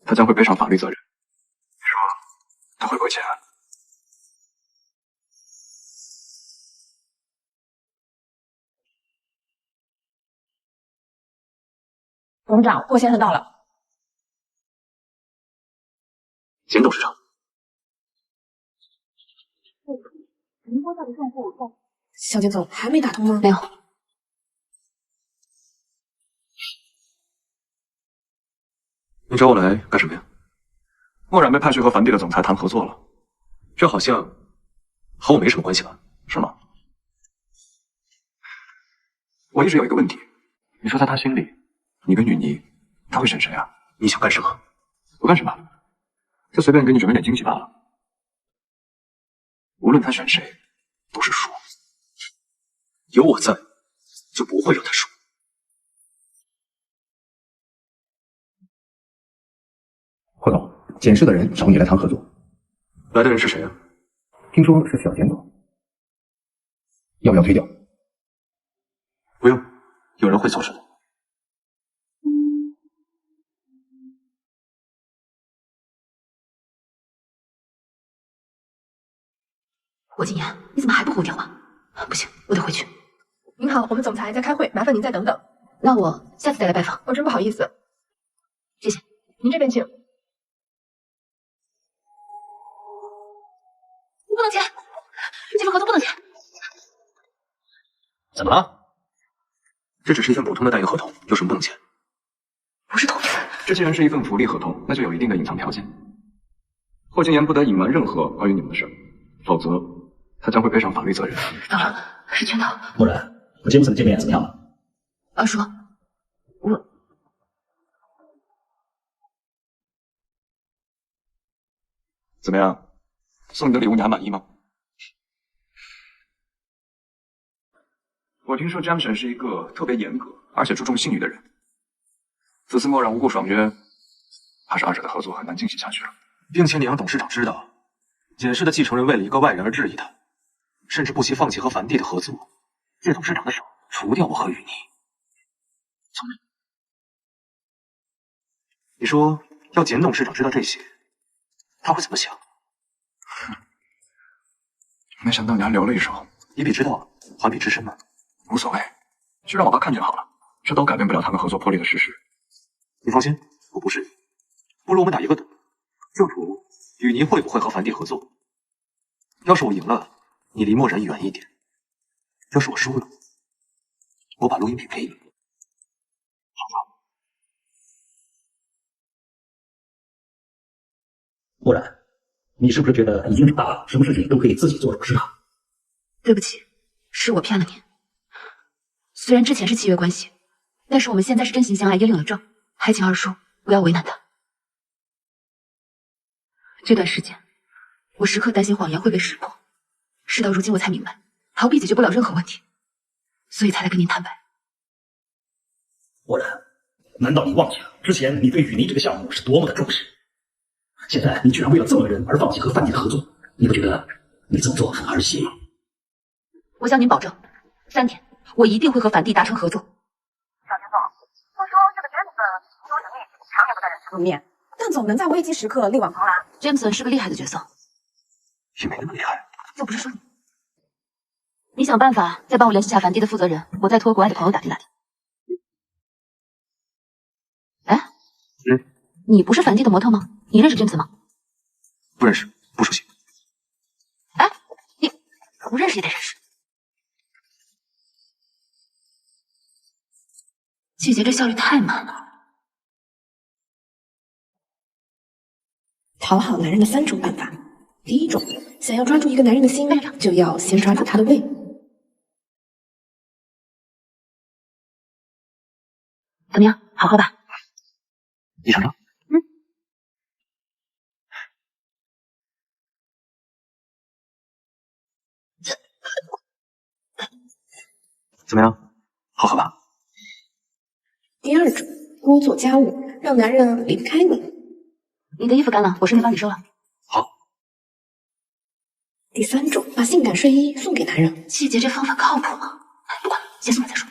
他将会背上法律责任。你说他会不会签啊？董事长，霍先生到了。简董事长。您拨叫的用户在。小简总还没打通吗？没有。你找我来干什么呀？墨染被派去和梵蒂的总裁谈合作了，这好像和我没什么关系吧？是吗？我一直有一个问题，你说在他心里，你跟雨妮，他会选谁啊？你想干什么？我干什么？就随便给你准备点惊喜罢了。无论他选谁，都是输。有我在，就不会让他输。霍总，检视的人找你来谈合作。来的人是谁啊？听说是小简总。要不要推掉？不用，有人会做事的。霍金言，你怎么还不回我电话？不行，我得回去。您好，我们总裁在开会，麻烦您再等等。那我下次再来拜访。哦，真不好意思。谢谢。您这边请。不能签，这份合同不能签。怎么了？这只是一份普通的代营合同，有什么不能签？不是同意。这既然是一份福利合同，那就有一定的隐藏条件。霍金言不得隐瞒任何关于你们的事，否则他将会背上法律责任。糟了，是圈套。默然，和杰姆斯的见面怎么样了？二叔，我怎么样？送你的礼物你还满意吗？我听说 Jameson 是一个特别严格而且注重信誉的人。自此墨染无故爽约，怕是二者的合作很难进行下去了。并且你让董事长知道，简氏的继承人为了一个外人而质疑他，甚至不惜放弃和梵蒂的合作，借董事长的手除掉我和雨妮。聪明。你说要简董事长知道这些，他会怎么想？没想到你还留了一手。以彼之道，还彼之身嘛。无所谓，就让老爸看见好了，这都改变不了他们合作破裂的事实。你放心，我不是你。不如我们打一个赌，就赌雨妮会不会和梵蒂合作。要是我赢了，你离墨染远一点；要是我输了，我把录音笔给你。好吧？默然，你是不是觉得已经长大了，什么事情都可以自己做主是吧？对不起，是我骗了你。虽然之前是契约关系，但是我们现在是真心相爱，也领了证，还请二叔不要为难他。这段时间，我时刻担心谎言会被识破，事到如今我才明白，逃避解决不了任何问题，所以才来跟您坦白。默然，难道你忘记了之前你对雨妮这个项目是多么的重视？现在你居然为了这么个人而放弃和梵蒂的合作，你不觉得你这么做很儿戏吗？我向您保证，3天我一定会和梵蒂达成合作。小田总，听说这个 Jameson 工作能力常年不在人前露面，但总能在危机时刻力挽狂澜。Jameson 是个厉害的角色，也没那么厉害。又不是说你想办法再帮我联系下梵蒂的负责人，我再托国外的朋友打听打听。哎，你不是梵蒂的模特吗？你认识 Jameson 吗？不认识，不熟悉。哎，你不认识也得认识。季节这效率太慢了。讨好男人的3种办法。第一种，想要抓住一个男人的心，就要先抓住他的胃。怎么样，好喝吧？你尝尝。怎么样，好喝吧？第二种，多做家务，让男人离不开你。你的衣服干了，我顺便帮你收了。好。第3种，把性感睡衣送给男人。季节这方法靠谱吗？不管了，先送了再说。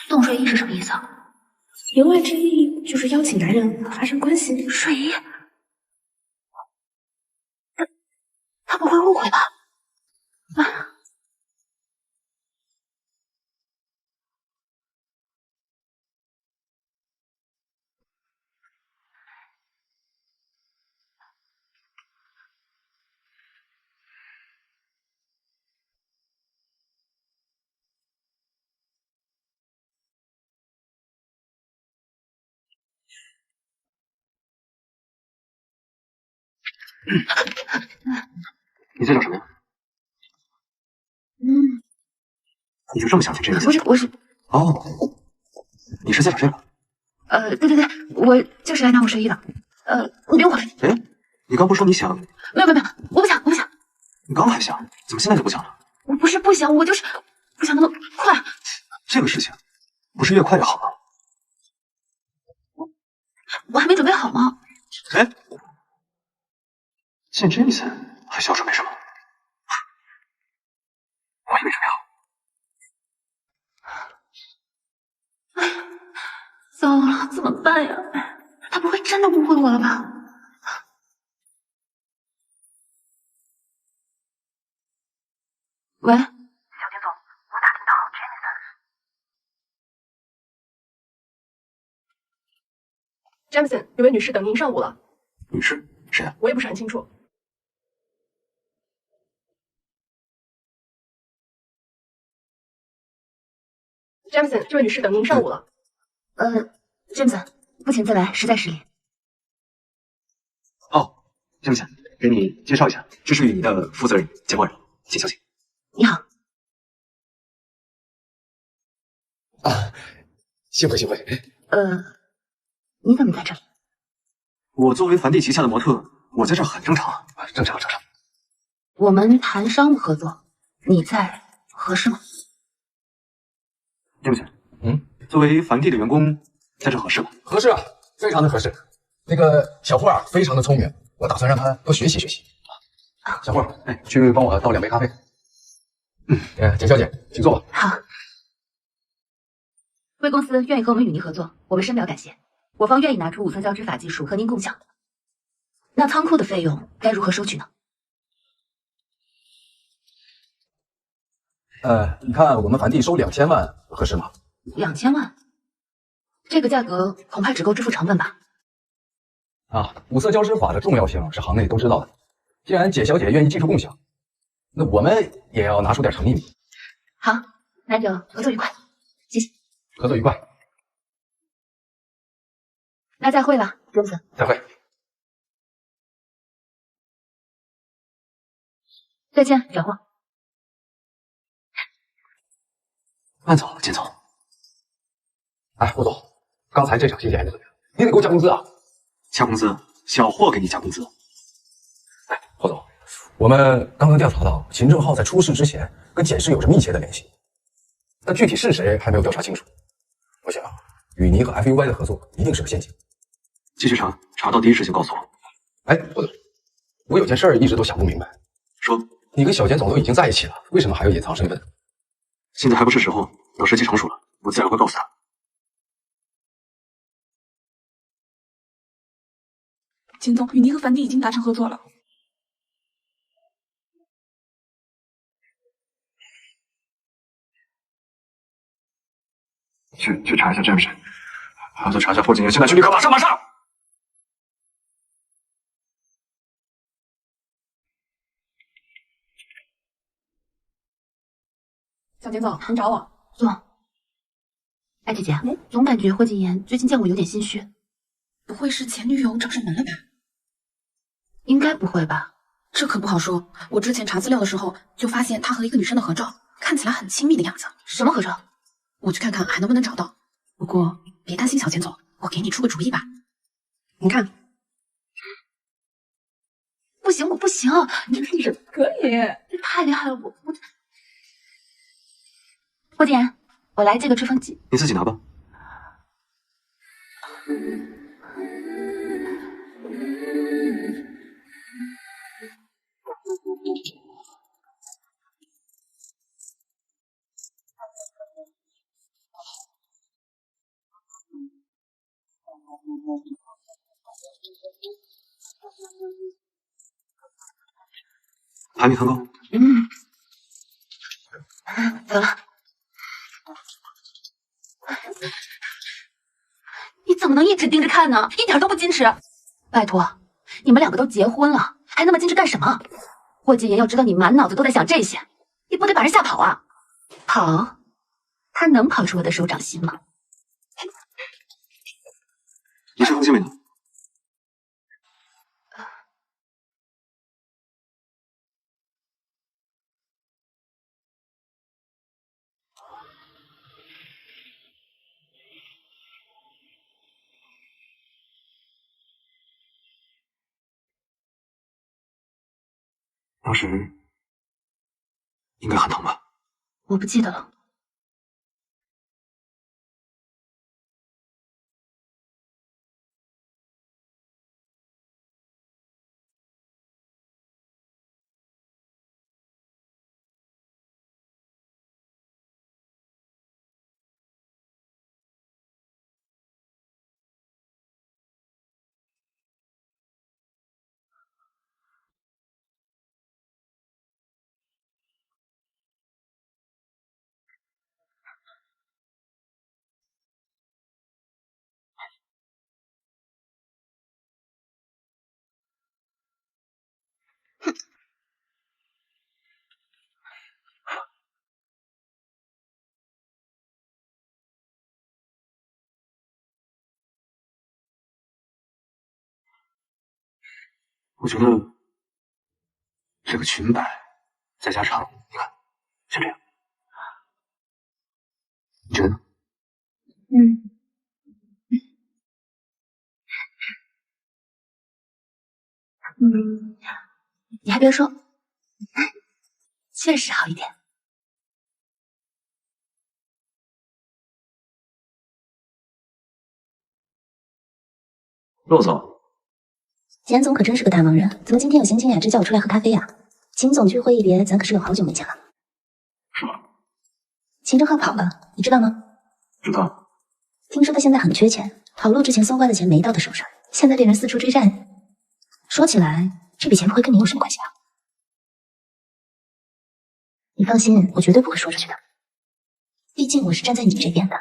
送睡衣是什么意思啊？言外之意就是邀请男人发生关系。睡衣？他不会误会吧？啊！你在找什么呀？你就这么相信这个？我是哦，你是在找这个？对，我就是来拿我睡衣的。你别误会。哎，你刚不是说你想？没有，我不想。你刚还想，怎么现在就不想了？我不是不想，我就是不想那么快。这个事情不是越快越好吗？我还没准备好吗？哎，见 Jameson 还笑说没什么，我也没准备好。糟了，怎么办呀？他不会真的误会我了吧？喂，小田总，我打听到 Jameson， 有位女士等您上午了。女士？谁啊？我也不是很清楚。Jameson， 这位女士等您上午了。Jameson， 不请自来，实在失礼。哦，Jameson，给你介绍一下，这是雨妮的负责人监管人，请小姐。你好。幸会。你怎么在这里？我作为梵蒂旗下的模特，我在这很正常啊。正常。我们谈商务合作，你在合适吗？Jameson，作为梵蒂的员工，在这合适吗？合适啊，非常的合适。那个小霍啊，非常的聪明，我打算让他多学习学习。小霍，去帮我倒2杯咖啡。简小姐，请坐吧。好。贵公司愿意和我们雨妮合作，我们深表感谢。我方愿意拿出5色交织法技术和您共享。那仓库的费用该如何收取呢？你看我们梵蒂收2000万合适吗？2000万，这个价格恐怕只够支付成本吧。5色交织法的重要性是行内都知道的。既然简小姐愿意技术共享，那我们也要拿出点诚意。好，那就合作愉快，谢谢。合作愉快。那再会了，真子。再会。再见，小霍。慢走，简总。霍总，刚才这场戏演的怎么样？你得给我加工资啊！加工资？小霍给你加工资？霍总，我们刚刚调查到秦正浩在出事之前跟简氏有着密切的联系，但具体是谁还没有调查清楚。我想，雨妮和 FUY 的合作一定是个陷阱。继续查，查到第一时间告诉我。霍总，我有件事一直都想不明白。说，你跟小简总都已经在一起了，为什么还要隐藏身份？现在还不是时候，等时机成熟了，我自然会告诉他。秦总，雨妮和梵蒂已经达成合作了。去查一下詹姆斯，还要再查一下霍金爷，现在去立刻马上！小简总，您找我。坐。哎，姐姐，总感觉霍金言最近见我有点心虚。不会是前女友找上门了吧？应该不会吧？这可不好说。我之前查资料的时候，就发现他和一个女生的合照，看起来很亲密的样子。什么合照？我去看看还能不能找到。不过别担心，小简总，我给你出个主意吧。你看，不行，我不行，你可以，你太厉害了，我。霍金言，我来这个吹风机，你自己拿吧。还没很高。得了。你怎么能一直盯着看呢？一点都不矜持。拜托，你们2个都结婚了，还那么矜持干什么？霍金言要知道你满脑子都在想这些，你不得把人吓跑啊？跑？他能跑出我的手掌心吗？你吹风机没拿？当时应该很疼吧？我不记得了。我觉得这个裙摆再加长，你看，像这样，你觉得呢？你还别说，确实好一点。骆总，简总可真是个大忙人，怎么今天有闲情雅致叫我出来喝咖啡呀？秦总去会一别，咱可是有好久没见了。是吗？秦正浩跑了，你知道吗？知道。听说他现在很缺钱，跑路之前搜刮的钱没到他手上，现在被人四处追债。说起来，这笔钱不会跟你有什么关系吧？你放心，我绝对不会说出去的。毕竟我是站在你这边的。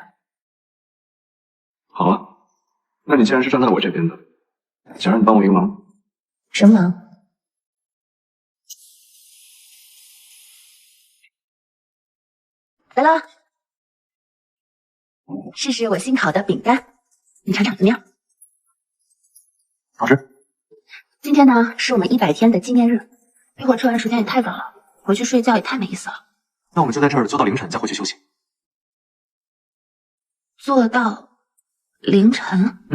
好啊，那你既然是站在我这边的，想让你帮我一个忙。什么忙？来了，试试我新烤的饼干，你尝尝怎么样？好吃。今天呢，是我们100天的纪念日，一会儿吃完时间也太早了，回去睡觉也太没意思了。那我们就在这儿做到凌晨，再回去休息。做到凌晨？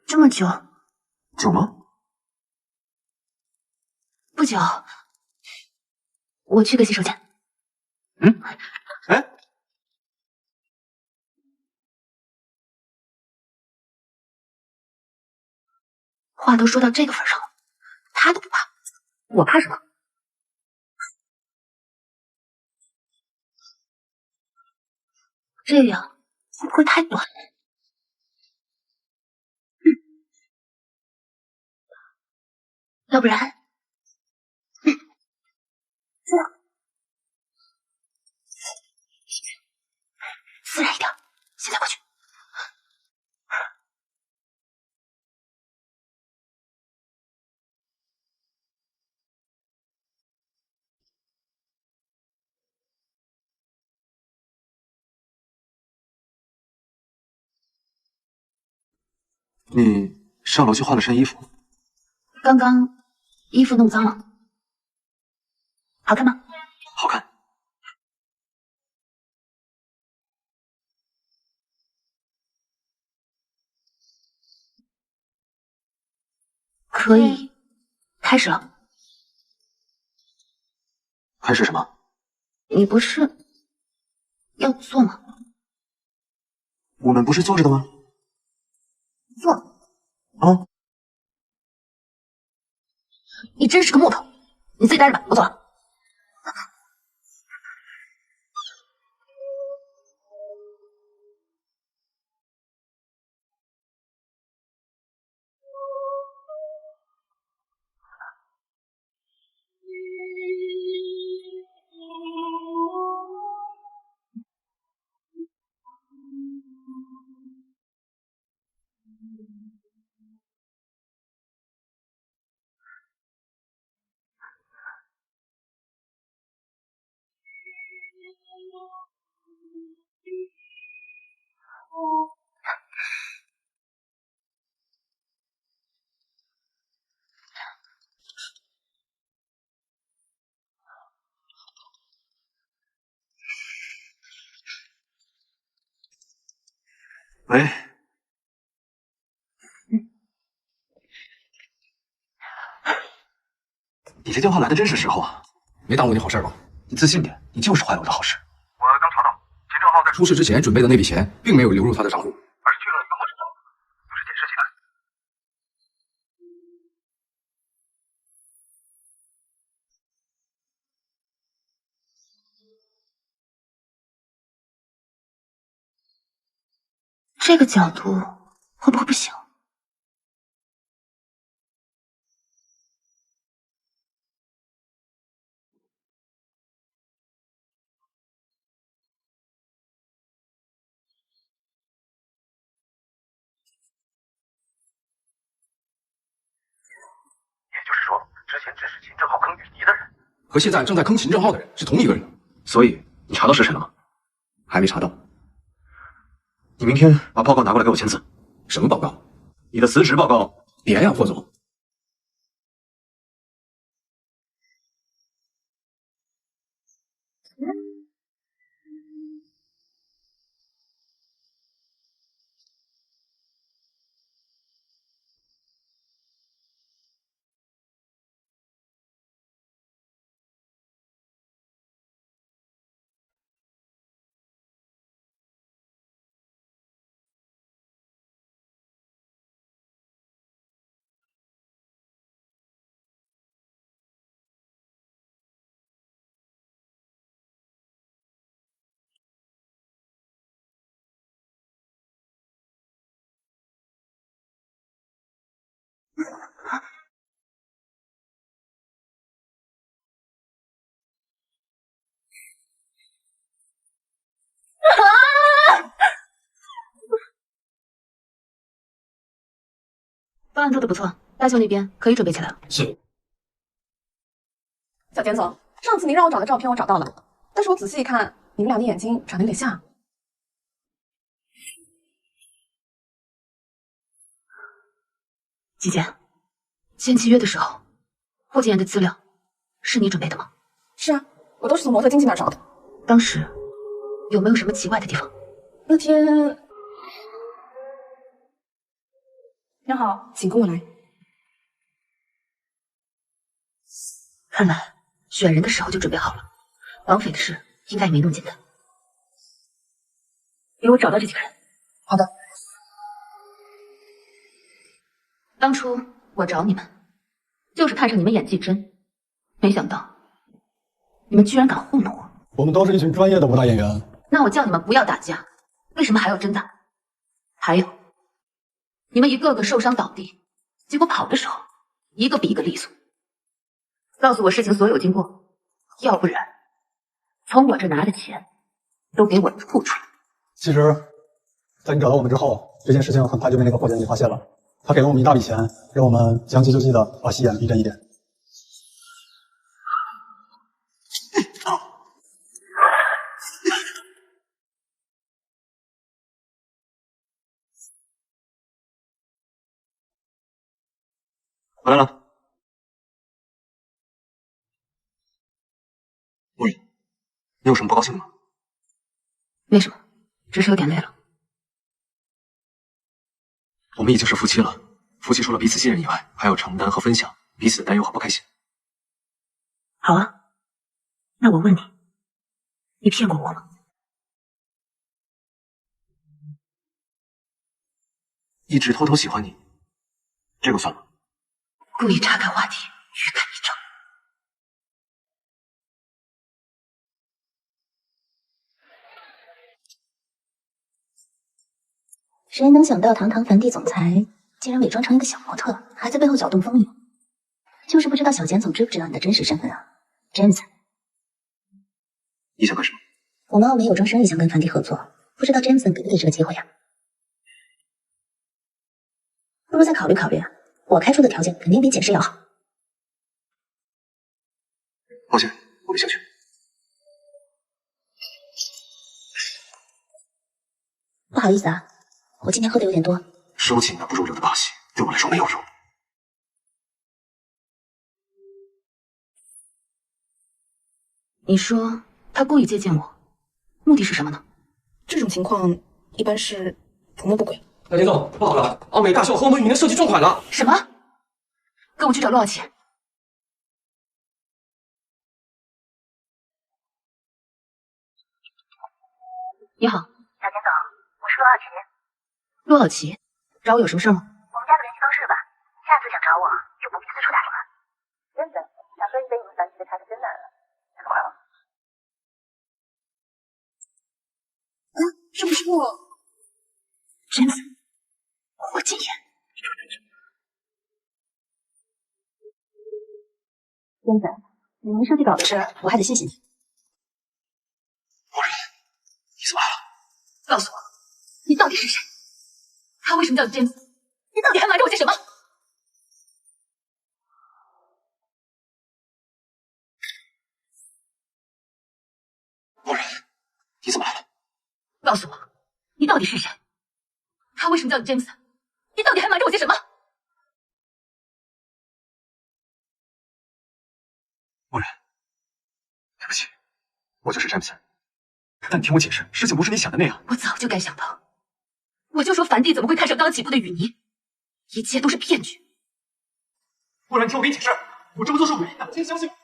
这么久？久吗？不久。我去个洗手间。哎，话都说到这个份上了，他都不怕，我怕什么？这样会不会太短？要不然，这样自然一点。现在过去。你上楼去换了身衣服。刚刚衣服弄脏了，好看吗？好看。可以开始了。开始什么？你不是要做吗？我们不是坐着的吗？做。啊！你真是个木头，你自己待着吧，我走了。喂，这电话来的真是时候啊！没耽误你好事吧？你自信点，你就是坏我的好事。我刚查到，秦正浩在出事之前准备的那笔钱并没有流入他的账户，而是去了一个陌生账户，就是检视起来。这个角度会不会不行？也就是说，之前指使秦正浩坑雨妮的人，和现在正在坑秦正浩的人是同一个人。所以你查到是谁了吗？还没查到。你明天把报告拿过来给我签字。什么报告？你的辞职报告。别呀，霍总。方案做的不错，大秀那边可以准备起来了。是。小简总，上次您让我找的照片我找到了，但是我仔细一看，你们俩的眼睛长得有点像。季简，签契约的时候，霍建言的资料是你准备的吗？是啊，我都是从模特经纪那儿找的。当时有没有什么奇怪的地方？那天，您好，请跟我来。看来选人的时候就准备好了，绑匪的事应该也没那么简单。给我找到这几个人。好的。当初我找你们，就是看上你们演技真，没想到你们居然敢糊弄我。我们都是一群专业的武打演员。那我叫你们不要打架，为什么还要真打？还有，你们一个个受伤倒地，结果跑的时候一个比一个利索。告诉我事情所有经过，要不然从我这拿的钱都给我吐出来。其实，在你找到我们之后，这件事情很快就被那个霍经理发现了。他给了我们一大笔钱，让我们将计就计的把戏演逼真一点。回来了。莫雨，你有什么不高兴的吗？没什么，只是有点累了。我们已经是夫妻了，夫妻除了彼此信任以外，还要承担和分享彼此的担忧和不开心。好啊，那我问你，你骗过我吗？一直偷偷喜欢你，这个算吗？故意岔开话题，欲盖弥彰。谁能想到堂堂梵蒂总裁竟然伪装成一个小模特，还在背后搅动风云？就是不知道小简总知不知道你的真实身份啊 ，James。你想干什么？我们澳美有桩生意想跟梵蒂合作，不知道 James 给不给这个机会啊？不如再考虑考虑啊！我开出的条件肯定比简氏要好。抱歉，我没兴趣。不好意思啊，我今天喝的有点多。收起那不入流的把戏，对我来说没有用。你说他故意接近我，目的是什么呢？这种情况一般是图谋不轨。小田总，不好了，奥美大秀和我们雨宁设计撞款了。什么？跟我去找陆傲奇。你好，小简总，我是罗小琪。陆老齐，找我有什么事吗？我们加个联系方式吧，下次想找我就不必四处打听了。真的，想喝一杯你们团体的茶可真难了。这么快吗？这不是我真子，霍金言。真子，你们设计稿的事，我还得谢谢你。莫然，你怎么来了？告诉我，你到底是谁？他为什么叫你贞子？你到底还瞒着我些什么？莫然，你怎么来了？告诉我，你到底是谁？他为什么叫你贞子？你到底还瞒着我些什么？莫然，对不起，我就是詹姆斯。但你听我解释，事情不是你想的那样。我早就该想到，我就说梵蒂怎么会看上刚起步的雨妮，一切都是骗局。莫然，你听我给你解释，我这么做是伪的，请相信我。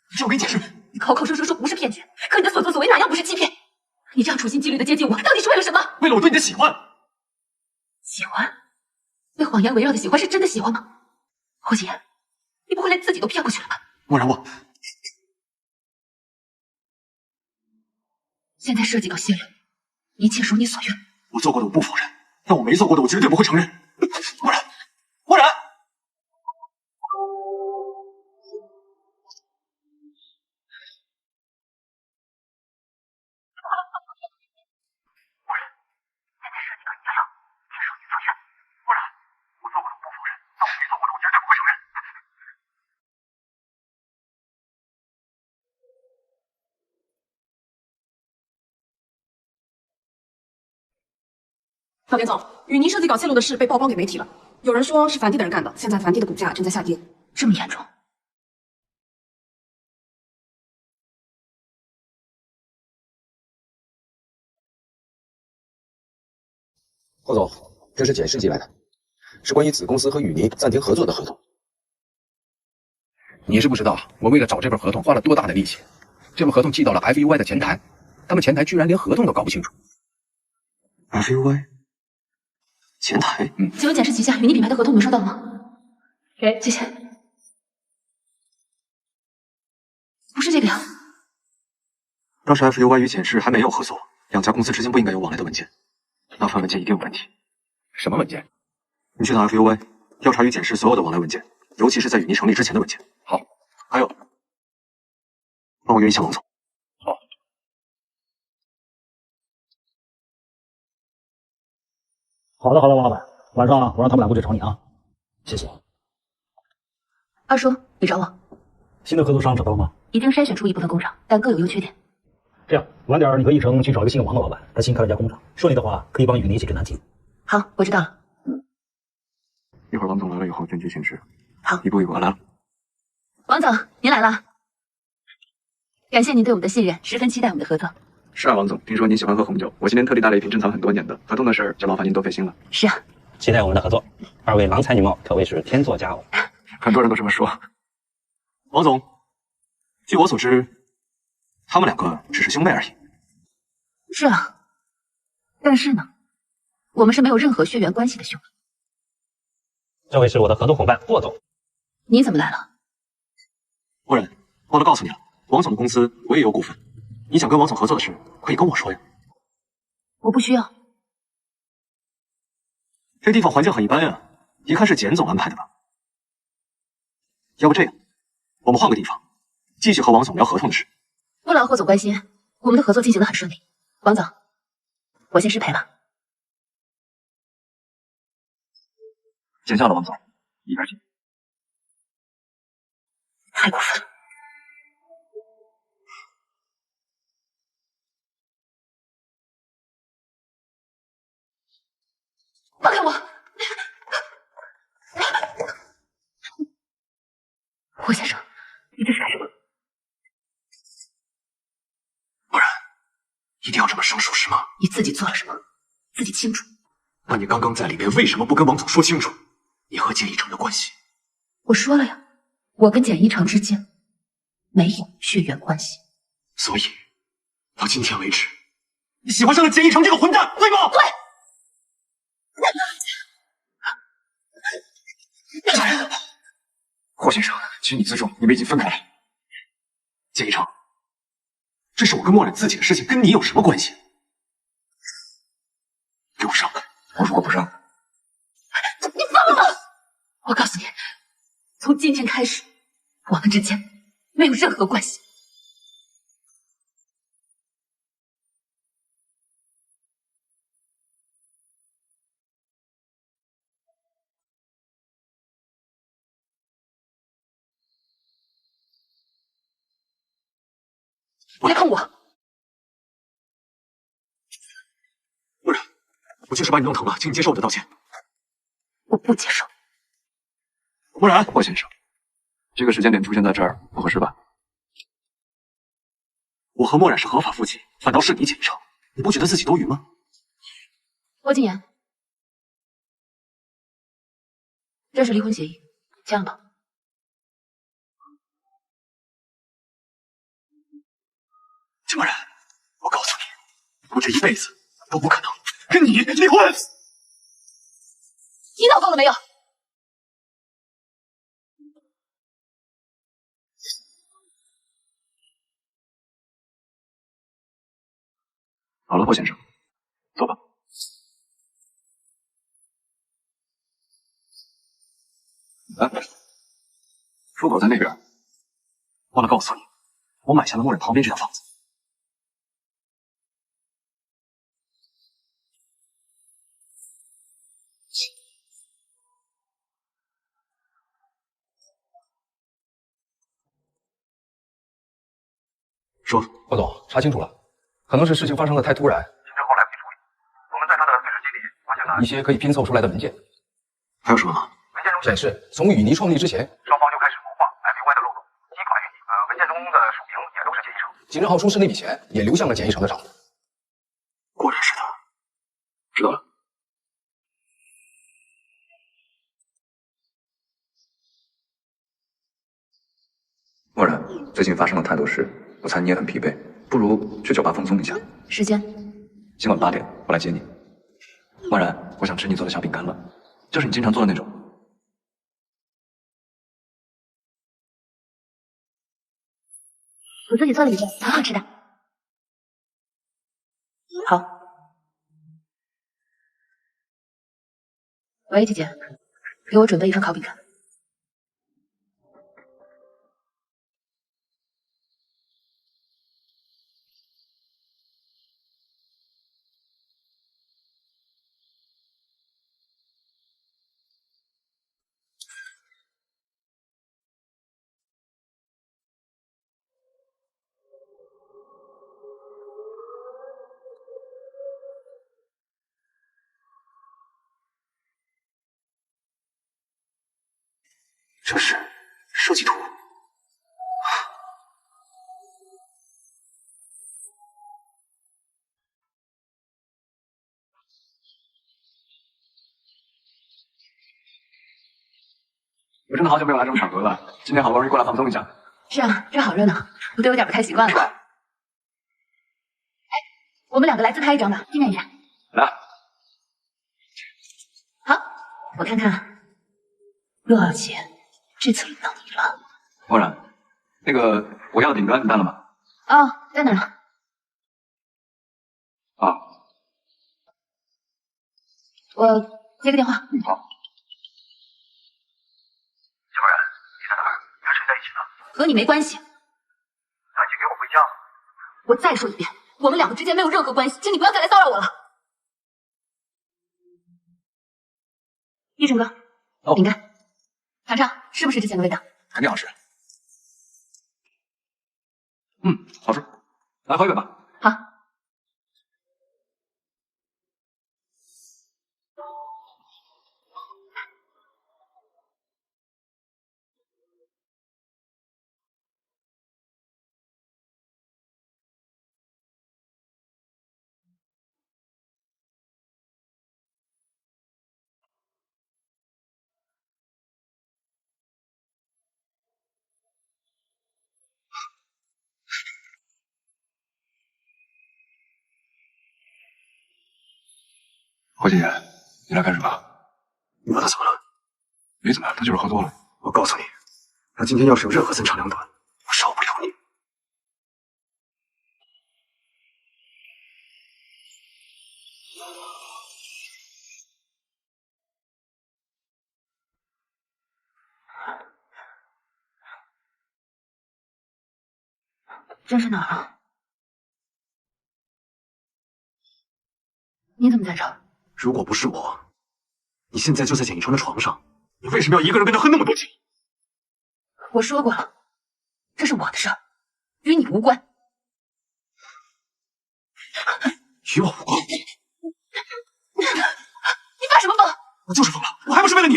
你听我给你解释，你口口声声说不是骗局，可你的所作所为哪样不是欺骗？你这样处心积虑的接近我，到底是为了什么？为了我对你的喜欢。喜欢？被谎言围绕的喜欢是真的喜欢吗？霍金，你不会连自己都骗过去了吧？莫然，我现在设计稿泄露，一切如你所愿。我做过的我不否认，但我没做过的我绝对不会承认。莫然，莫然。老田总，雨妮设计稿泄露的事被曝光给媒体了，有人说是梵蒂的人干的，现在梵蒂的股价正在下跌。这么严重？霍总，这是检视寄来的，是关于子公司和雨妮暂停合作的合同。你是不知道，我为了找这份合同花了多大的力气。这份合同寄到了 FUY 的前台，他们前台居然连合同都搞不清楚。FUY 前台？请问检视旗下雨妮品牌的合同你们收到了吗？给，谢谢。不是这个呀。当时 FUY 与检视还没有合作，两家公司之间不应该有往来的文件，那份文件一定有问题。什么文件？你去到 FUY 调查与检视所有的往来文件，尤其是在雨妮成立之前的文件。好，还有，帮我约一下王总。好。好的，好的，王老板，晚上我让他们俩过去找你啊。谢谢。二叔，你找我？新的合作商找到了吗？已经筛选出一部分工厂，但各有优缺点。这样，晚点你和一成去找一个姓王的老板，他新开了一家工厂，顺利的话可以帮雨妮解决难题。好，我知道了。一会儿王总来了以后，证据显示。好，一步一步来了。王总，您来了。感谢您对我们的信任，十分期待我们的合作。是啊，王总，听说您喜欢喝红酒，我今天特地带了一瓶珍藏很多年的。合同的事儿就麻烦您多费心了。是啊，期待我们的合作。二位郎才女貌，可谓是天作佳偶。很多人都这么说。王总，据我所知，他们两个只是兄妹而已。是啊，但是呢，我们是没有任何血缘关系的兄妹。这位是我的合作伙伴霍总。你怎么来了？夫人，忘了告诉你了，王总的公司我也有股份。你想跟王总合作的事，可以跟我说呀。我不需要。这地方环境很一般呀，一看是简总安排的吧？要不这样，我们换个地方，继续和王总聊合同的事。不劳霍总关心，我们的合作进行得很顺利。王总，我先失陪了。见笑了，王总，一边请。太过分了！放开我！霍先生，你这是干什么？不然，一定要这么生疏是吗？你自己做了什么，自己清楚。那你刚刚在里边为什么不跟王总说清楚你和简一成的关系？我说了呀，我跟简一成之间没有血缘关系。所以，到今天为止，你喜欢上了简一成这个混蛋，对吗？对。霍先生，请你自重，你们已经分开了。简一成，这是我跟墨染自己的事情，跟你有什么关系？给我让开！我如果不让，你疯了！我告诉你，从今天开始，我们之间没有任何关系。别碰我！墨染，我确实把你弄疼了，请你接受我的道歉。我不接受。墨染，霍先生，这个时间点出现在这儿不合适吧？我和墨染是合法夫妻，反倒是你简一成，你不觉得自己多余吗？霍静言，这是离婚协议，签了吧？简墨染，我告诉你，我这一辈子都不可能跟你离婚。你脑够了没有？好了，霍先生，走吧。哎，出口在那边。忘了告诉你，我买下了墨染旁边这套房子。说，霍总，查清楚了，可能是事情发生的太突然，行政后来不及处理。我们在他的碎纸机里发现了一些可以拼凑出来的文件。还有什么吗？文件中显示，从雨泥创立之前，双方就开始谋划 FUY 的漏洞，击垮运营。文件中的署名也都是简一成。景正浩出事那笔钱也流向了简一成的账户。果然是他。知道了。墨染，最近发生了太多事，我猜你也很疲惫，不如去酒吧放松一下。时间？今晚8点，我来接你。墨染，我想吃你做的小饼干了，就是你经常做的那种。我自己做的饼干，很好吃的。好。喂，姐姐，给我准备一份烤饼干。这是设计图。我真的好久没有来这种场合了，今天好不容易过来放松一下。是啊，这好热闹，我都有点不太习惯了。哎，我们两个来自拍一张吧，纪念一下。来，好，我看看。洛姐，这次轮到你了。墨染，那个我要的饼干你带了吗？哦，在哪儿呢？啊，我接个电话。好。小墨染，你在哪儿？你和谁在一起呢？和你没关系。那请给我回家。我再说一遍，我们两个之间没有任何关系，请你不要再来骚扰我了。一成哥，饼干，尝尝是不是之前的味道？肯定好吃。好吃，来喝一杯吧。好。霍金言，你来干什么？你把他怎么了？没怎么样，他就是喝多了。我告诉你，他今天要是有任何三长两短，我少不了你。这是哪儿啊？你怎么在这儿？如果不是我，你现在就在简一成的床上，你为什么要一个人跟他喝那么多酒？我说过了，这是我的事儿，与你无关。与我无关？你发什么疯？我就是疯了，我还不是为了你。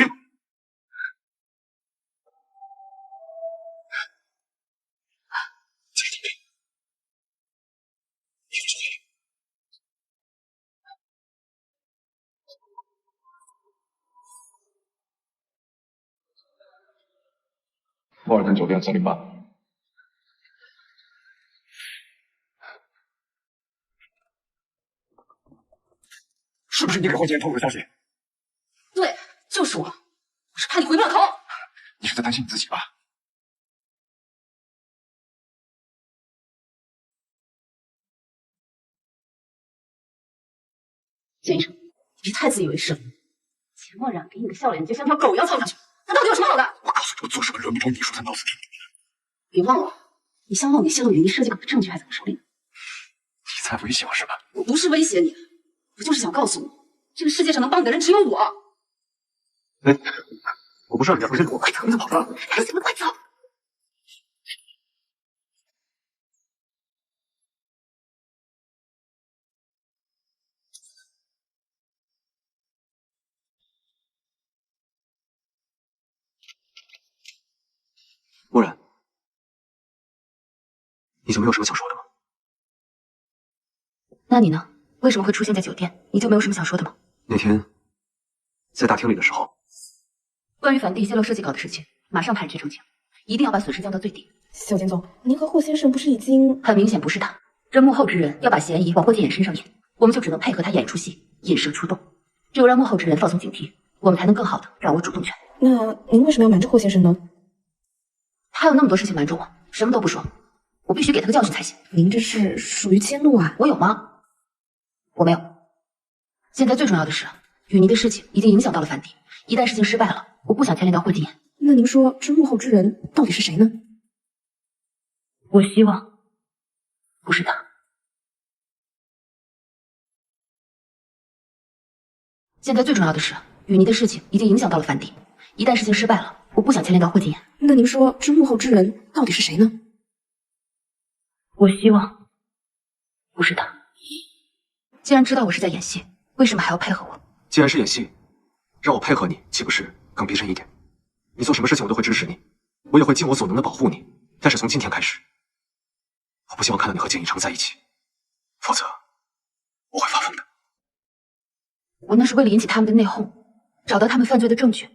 莫尔顿酒店308。是不是你给霍金言透露的消息？对，就是我，我是怕你回不了头。你是在担心你自己吧？简医生，你太自以为是了。钱墨染给你的笑脸，你就像条狗一样凑上去，他到底有什么好的？我告诉你，我做什么惹不着你，说他脑子挺。别忘了，你相忘你泄露云霓设计稿的证据还在我手里呢。你在威胁我是吧？我不是威胁你，我就是想告诉你，这个世界上能帮你的人只有我。哎，我不是让你要回去给我快走，你怎么跑了？哎，行了，快走。墨染，你就没有什么想说的吗？那你呢？为什么会出现在酒店？你就没有什么想说的吗？那天在大厅里的时候，关于梵蒂泄露设计稿的事情，马上派人去澄清，一定要把损失降到最低。小简总，您和霍先生不是已经……很明显不是他，这幕后之人要把嫌疑往霍建言身上引，我们就只能配合他演一出戏，引蛇出洞。只有让幕后之人放松警惕，我们才能更好的掌握主动权。那您为什么要瞒着霍先生呢？他有那么多事情瞒着我，什么都不说，我必须给他个教训才行。您这是属于迁怒啊！我有吗？我没有。现在最重要的是，雨妮的事情已经影响到了梵蒂，一旦事情失败了，我不想牵连到霍金言。那您说这幕后之人到底是谁呢？我希望不是他。现在最重要的是，雨妮的事情已经影响到了梵蒂，一旦事情失败了，我不想牵连到霍金言。那您说这幕后之人到底是谁呢？我希望不是他。既然知道我是在演戏，为什么还要配合我？既然是演戏，让我配合你，岂不是更逼真一点？你做什么事情我都会支持你，我也会尽我所能的保护你。但是从今天开始，我不希望看到你和简一成在一起，否则我会发疯的。我那是为了引起他们的内讧，找到他们犯罪的证据。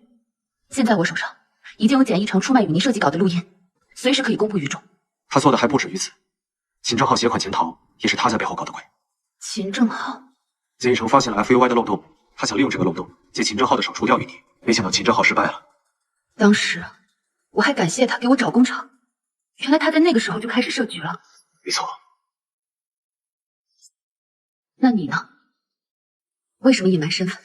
现在我手上已经有简一成出卖雨妮设计稿的录音，随时可以公布于众。他做的还不止于此，秦正浩携款潜逃也是他在背后搞的鬼。秦正浩，简一成发现了 FUY 的漏洞，他想利用这个漏洞借秦正浩的手除掉雨妮，没想到秦正浩失败了。当时我还感谢他给我找工厂，原来他在那个时候就开始设局了。没错。那你呢？为什么隐瞒身份？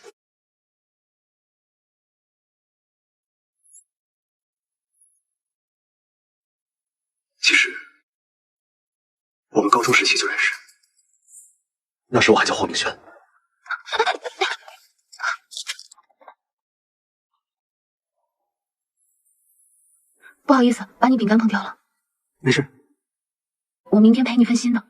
其实我们高中时期就认识，那时我还叫霍明轩。不好意思，把你饼干碰掉了。没事，我明天陪你分心的。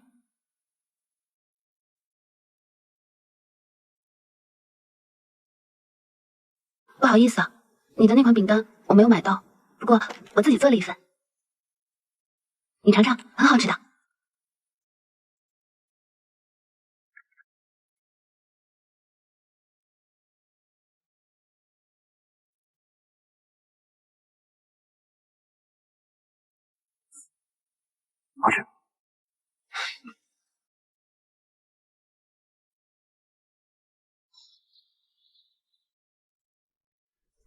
不好意思啊，你的那款饼干我没有买到，不过我自己做了一份，你尝尝，很好吃的。好吃。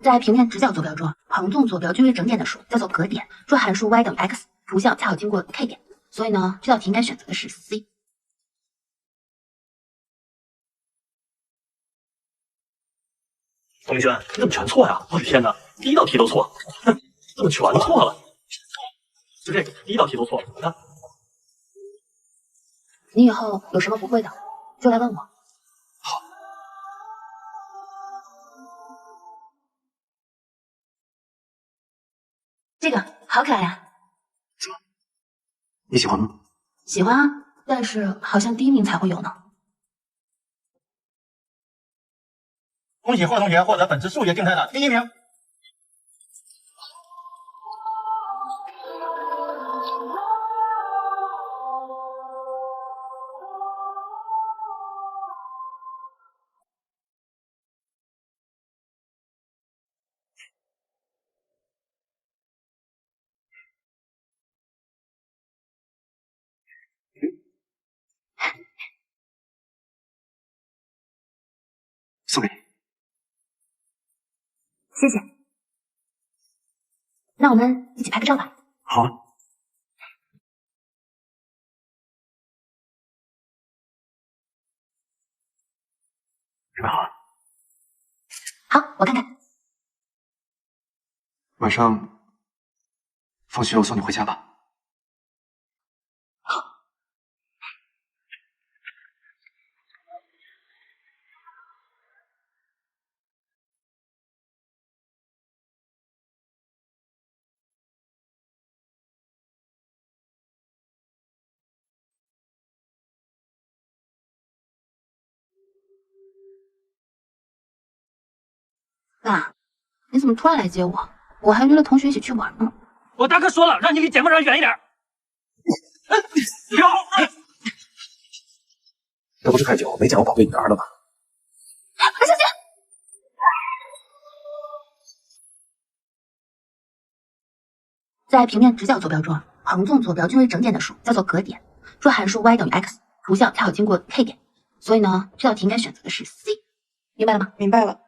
在平面直角坐标中，横纵坐标均为整点的数叫做格点。若函数 y 等于 x， 图像恰好经过 K 点，所以呢，这道题应该选择的是 C。冯明轩，你怎么全错呀？我的天哪，第一道题都错，怎么全错了？就这个，第一道题都错了，你看。你以后有什么不会的，就来问我。好。这个好可爱呀！怎么？你喜欢吗？喜欢啊，但是好像第一名才会有呢。恭喜霍同学获得本次数学竞赛的第1名。送给你。谢谢。那我们一起拍个照吧。好啊。准备好了。好，我看看。晚上放学我送你回家吧。爸，你怎么突然来接我？我还约了同学一起去玩呢。我大哥说了，让你离捡破人远一点。这不是太久没见我宝贝女儿了吗？小姐，在平面直角坐标中，横纵坐标均为整点的数叫做格点。若函数 y 等于 x， 图像恰好经过 K 点，所以呢，这道题应该选择的是 C。明白了吗？明白了。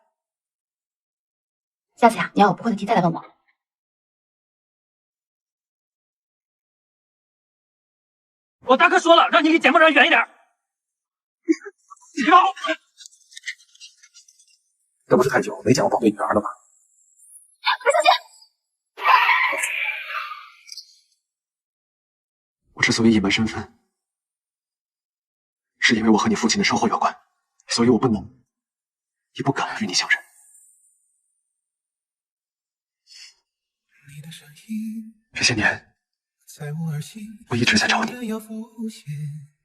下次呀，你要有不会的题再来问我。我大哥说了，让你离捡破人远一点。这不是太久没见我宝贝女儿了吗？小姐，我之所以隐瞒身份，是因为我和你父亲的车祸有关，所以我不能，也不敢与你相认。这些年，我一直在找你。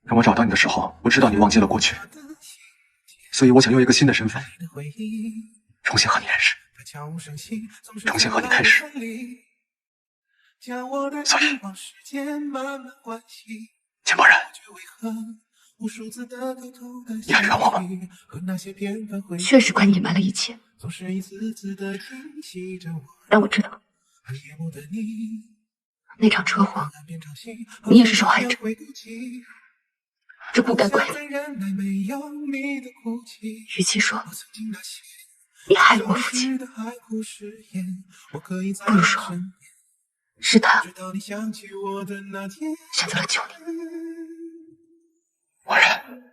当我找到你的时候，我知道你忘记了过去，所以我想用一个新的身份，重新和你认识，重新和你开始。所以，钱默然，你还冤枉吗？确实怪你隐瞒了一切，但我知道那场车祸你也是受害者，这不该怪你。与其说你害了我父亲，不如说是他选择了救你。默然，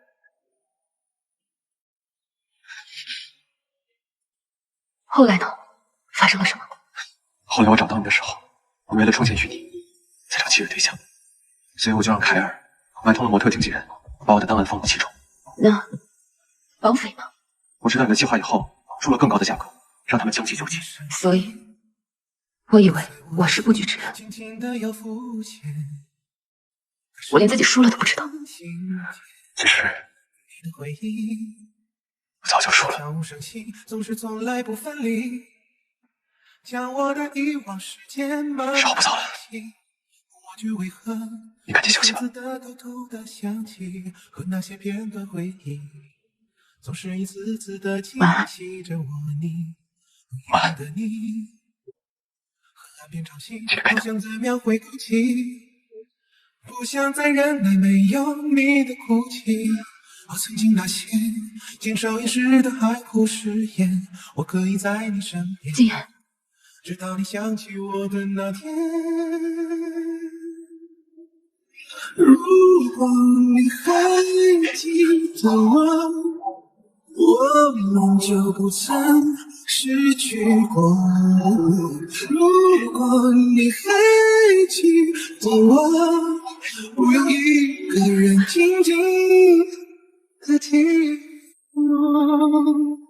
后来呢？发生了什么？后来我找到你的时候，我为了重新与你再找契约对象，所以我就让凯尔买通了模特经纪人，把我的档案放入其中。那绑匪呢？我知道你的计划以后，出了更高的价格，让他们将计就计。所以，我以为我是布局之人，我连自己输了都不知道。其实，我早就输了。时候不早了，你赶紧休息吧。晚安。晚安。去开灯。不想再忍耐没有你的哭泣，曾经那些年少一时的海枯石烂，我可以在你身边，静言，直到你想起我的那天。如果你还记得我，我们就不曾失去过。如果你还记得我，不用一个人静静的听我。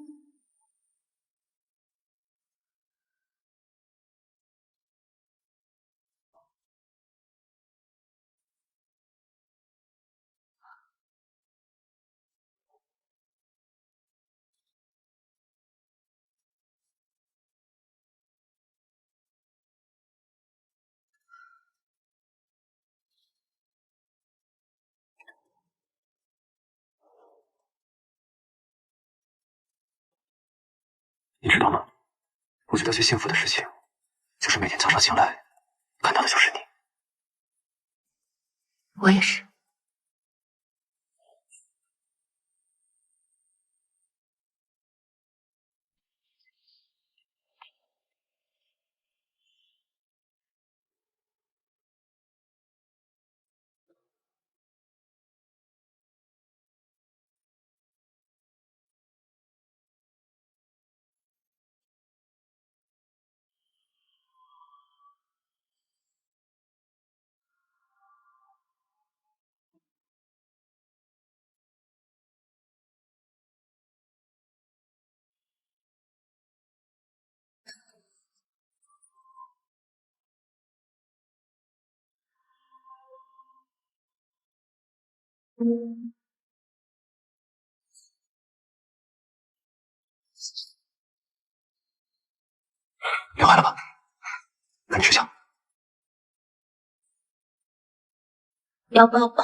你知道吗？我觉得最幸福的事情，就是每天早上醒来，看到的就是你。我也是。流汗了吧？那你睡觉。要抱抱。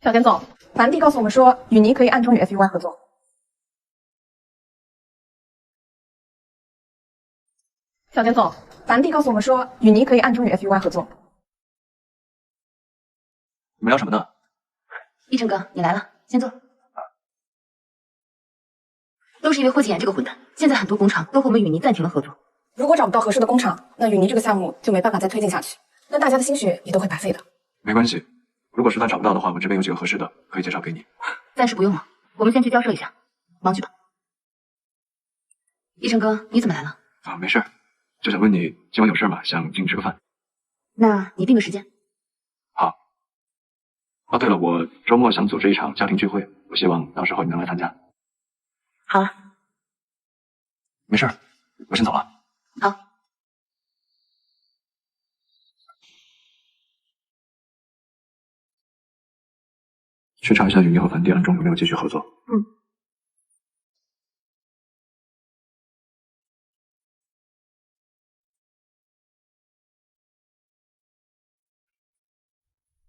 小田总，樊蒂告诉我们说，雨妮可以暗中与 FUY 合作。小田总，樊蒂告诉我们说，雨妮可以暗中与 FUY 合作。你们聊什么呢？一晨哥，你来了，先坐。都是因为霍景言这个混蛋，现在很多工厂都和我们雨妮暂停了合作。如果找不到合适的工厂，那雨妮这个项目就没办法再推进下去，那大家的心血也都会白费的。没关系，如果实在找不到的话，我这边有几个合适的，可以介绍给你。暂时不用了，我们先去交涉一下，忙去吧。一晨哥，你怎么来了？啊，没事，就想问你今晚有事吗？想请你吃个饭。那你定个时间。好。哦，对了，我周末想组织一场家庭聚会，我希望到时候你能来参加。好了。没事，我先走了。好。去查一下雨妮和樊蒂暗中有没有继续合作。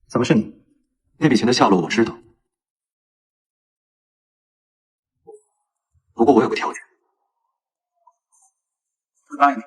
怎么是你？那笔钱的下落我知道，不过我有个条件。我答应你。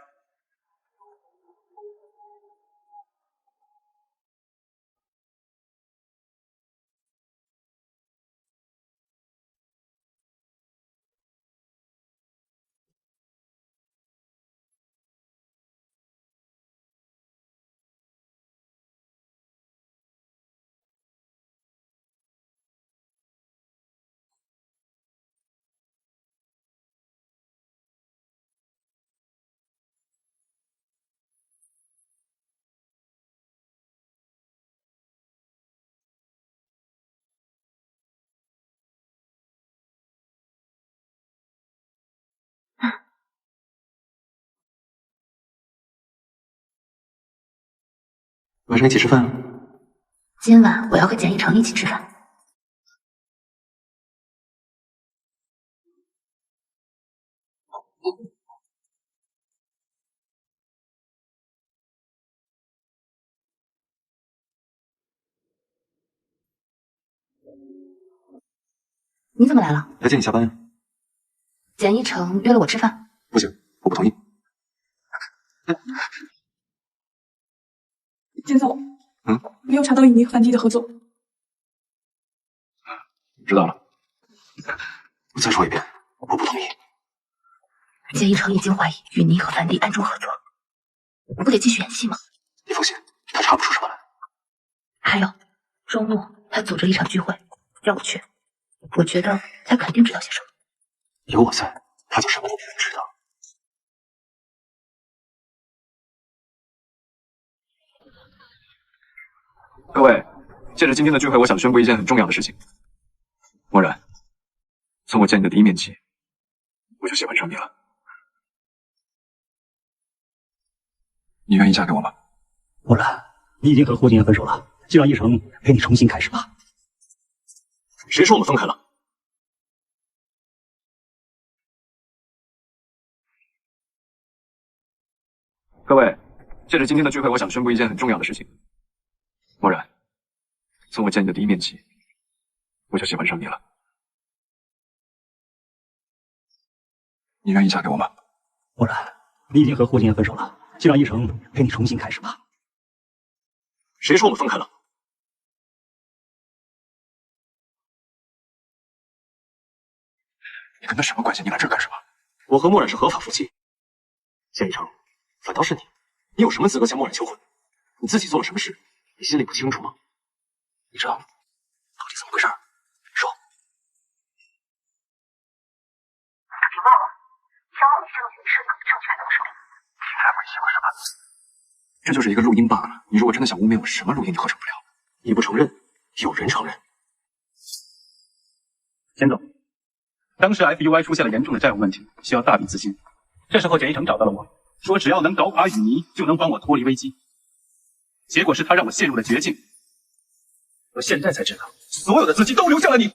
晚上一起吃饭？今晚我要和简一成一起吃饭。你怎么来了？来接你下班呀。简一成约了我吃饭。不行，我不同意。简总，没有查到与你和梵蒂的合作。知道了。我再说一遍，我不同意。简一成已经怀疑与你和梵蒂暗中合作，我不得继续演戏吗？你放心，他查不出什么来。还有，周末他组织了一场聚会，叫我去，我觉得他肯定知道些什么。有我在，他就什么都不用知道。各位，借着今天的聚会，我想宣布一件很重要的事情。默然，从我见你的第一面起，我就喜欢上你了。你愿意嫁给我吗？默然，你已经和霍金言分手了，就让一成陪你重新开始吧。谁说我们分开了？各位，借着今天的聚会，我想宣布一件很重要的事情。默然，从我见你的第一面起，我就喜欢上你了。你愿意嫁给我吗？默然，你已经和霍金言分手了，就让一成陪你重新开始吧。谁说我们分开了？你跟他什么关系？你来这儿干什么？我和默然是合法夫妻。简一成，反倒是你，你有什么资格向默然求婚？你自己做了什么事，你心里不清楚吗？一成，到底怎么回事？说。别忘了，相信你这个女是正确的处理。听来没写过什么。这就是一个录音罢了。你如果真的想污蔑我，什么录音你合成不了。你不承认，有人承认。简总，当时 FUI 出现了严重的债务问题，需要大笔资金。这时候简一成找到了我，说只要能搞垮雨泥，就能帮我脱离危机。结果是他让我陷入了绝境。我现在才知道，所有的资金都流向了你。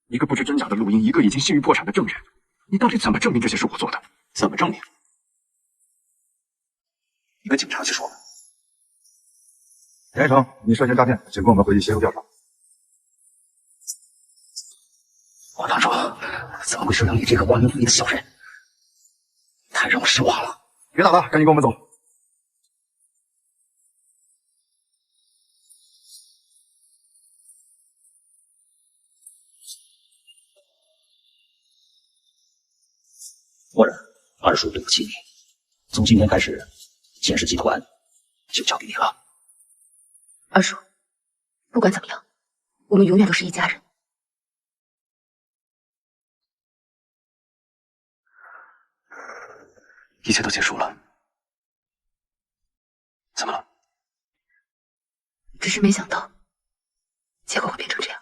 一个不知真假的录音，一个已经信誉破产的证人，你到底怎么证明这些是我做的？怎么证明？你跟警察去说吧。严一成，你涉嫌诈骗，请跟我们回去协助调查。我当初怎么会收养你这个忘恩负义的小人？太让我失望了。别打了，赶紧跟我们走。默然，二叔对不起你。从今天开始，简氏集团就交给你了。二叔，不管怎么样，我们永远都是一家人。一切都结束了，怎么了？只是没想到，结果会变成这样。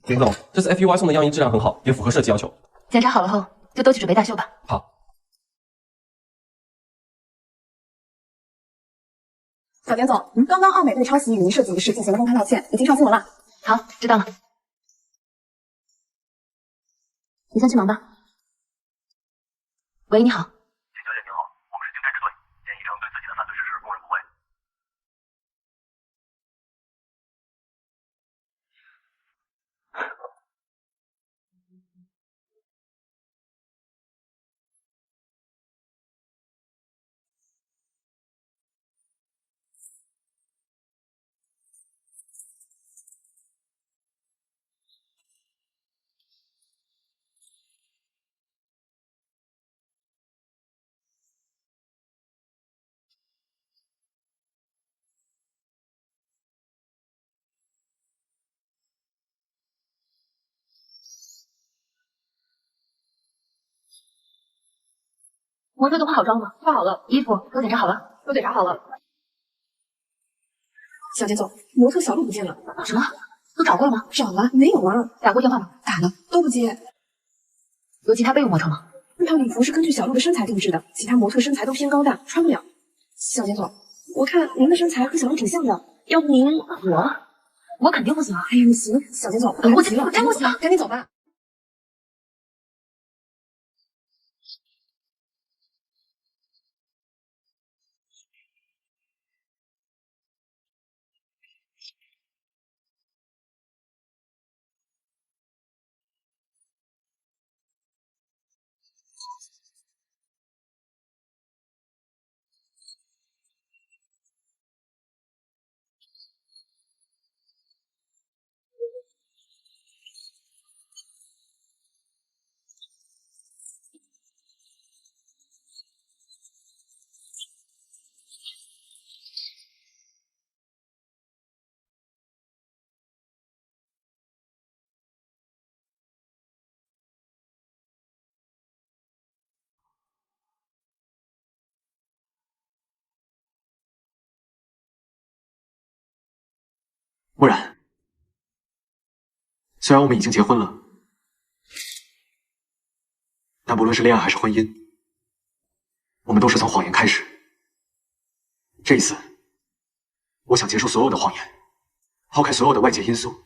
林总，这次 FUI 送的样衣质量很好，也符合设计要求。检查好了后，就都去准备大秀吧。好。小简总，刚刚奥美对抄袭雨泥设计一事进行了公开道歉，已经上新闻了。好，知道了。你先去忙吧。喂，你好。简小姐您好，我们是经侦支队，简一成对自己的犯罪事实供认不讳。模特都化好妆了吗？化好了。衣服都检查好了？都检查好了。小简总，模特小鹿不见了。什么？都找过了吗？找了，没有啊。打过电话吗？打了，都不接。有其他备用模特吗？那套礼服是根据小鹿的身材定制的，其他模特身材都偏高大，穿不了。小简总，我看您的身材和小鹿挺像的，要不您……我肯定不行啊！哎呀，你行，小简总，我真不行，赶紧走吧。墨染，虽然我们已经结婚了，但不论是恋爱还是婚姻，我们都是从谎言开始。这一次，我想结束所有的谎言，抛开所有的外界因素。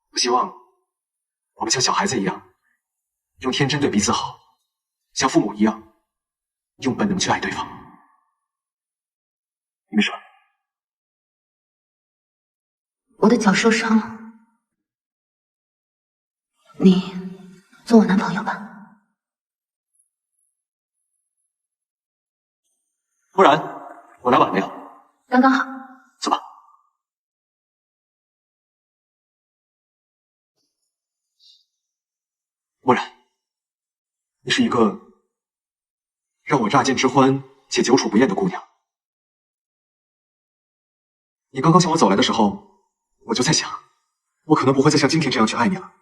我希望我们像小孩子一样，用天真对彼此好，像父母一样，用本能去爱对方。你没事吧？我的脚受伤了，你做我男朋友吧。不然，我来晚没有？刚刚好。走吧。墨染，你是一个让我乍见之欢且久处不厌的姑娘。你刚刚向我走来的时候，我就在想，我可能不会再像今天这样去爱你了。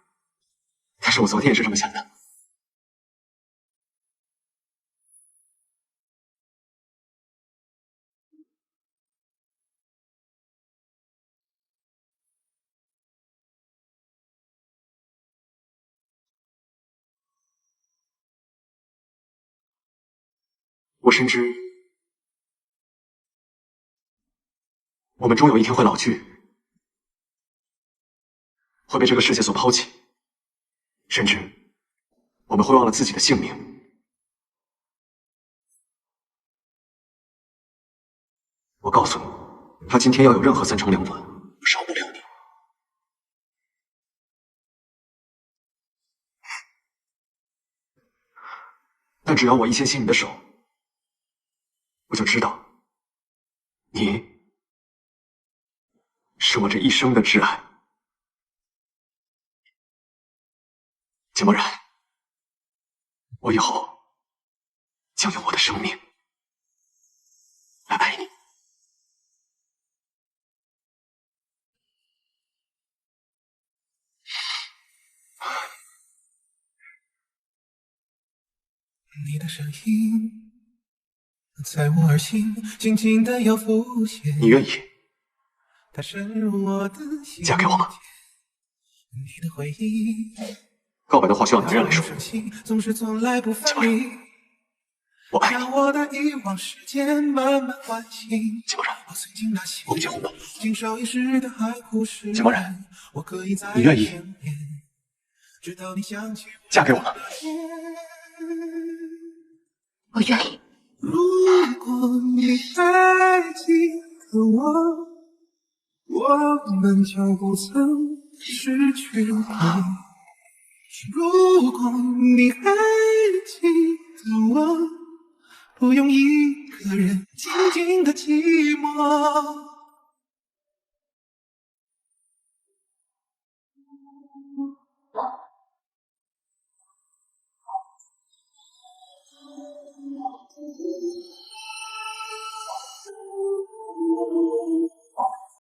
但是我昨天也是这么想的。我深知，我们终有一天会老去，会被这个世界所抛弃，甚至我们会忘了自己的姓名。我告诉你，他今天要有任何三长两短，我饶不了你。但只要我一牵起你的手，我就知道，你是我这一生的挚爱。简墨染，我以后将用我的生命来陪你。你的声音在我耳心静静的要浮现。你愿意它深入我的心，嫁给我吗？你的回忆，告白的话需要男人来说。总是从来不分离。我爱你。让我的遗忘时间慢慢唤醒。简墨染，我们结婚吧。经少一时的海枯石烂。简墨染，你愿意嫁给我吗？我愿意。如果你还记得我，我们就不曾失去你。如果你还记得我，不用一个人静静的寂寞。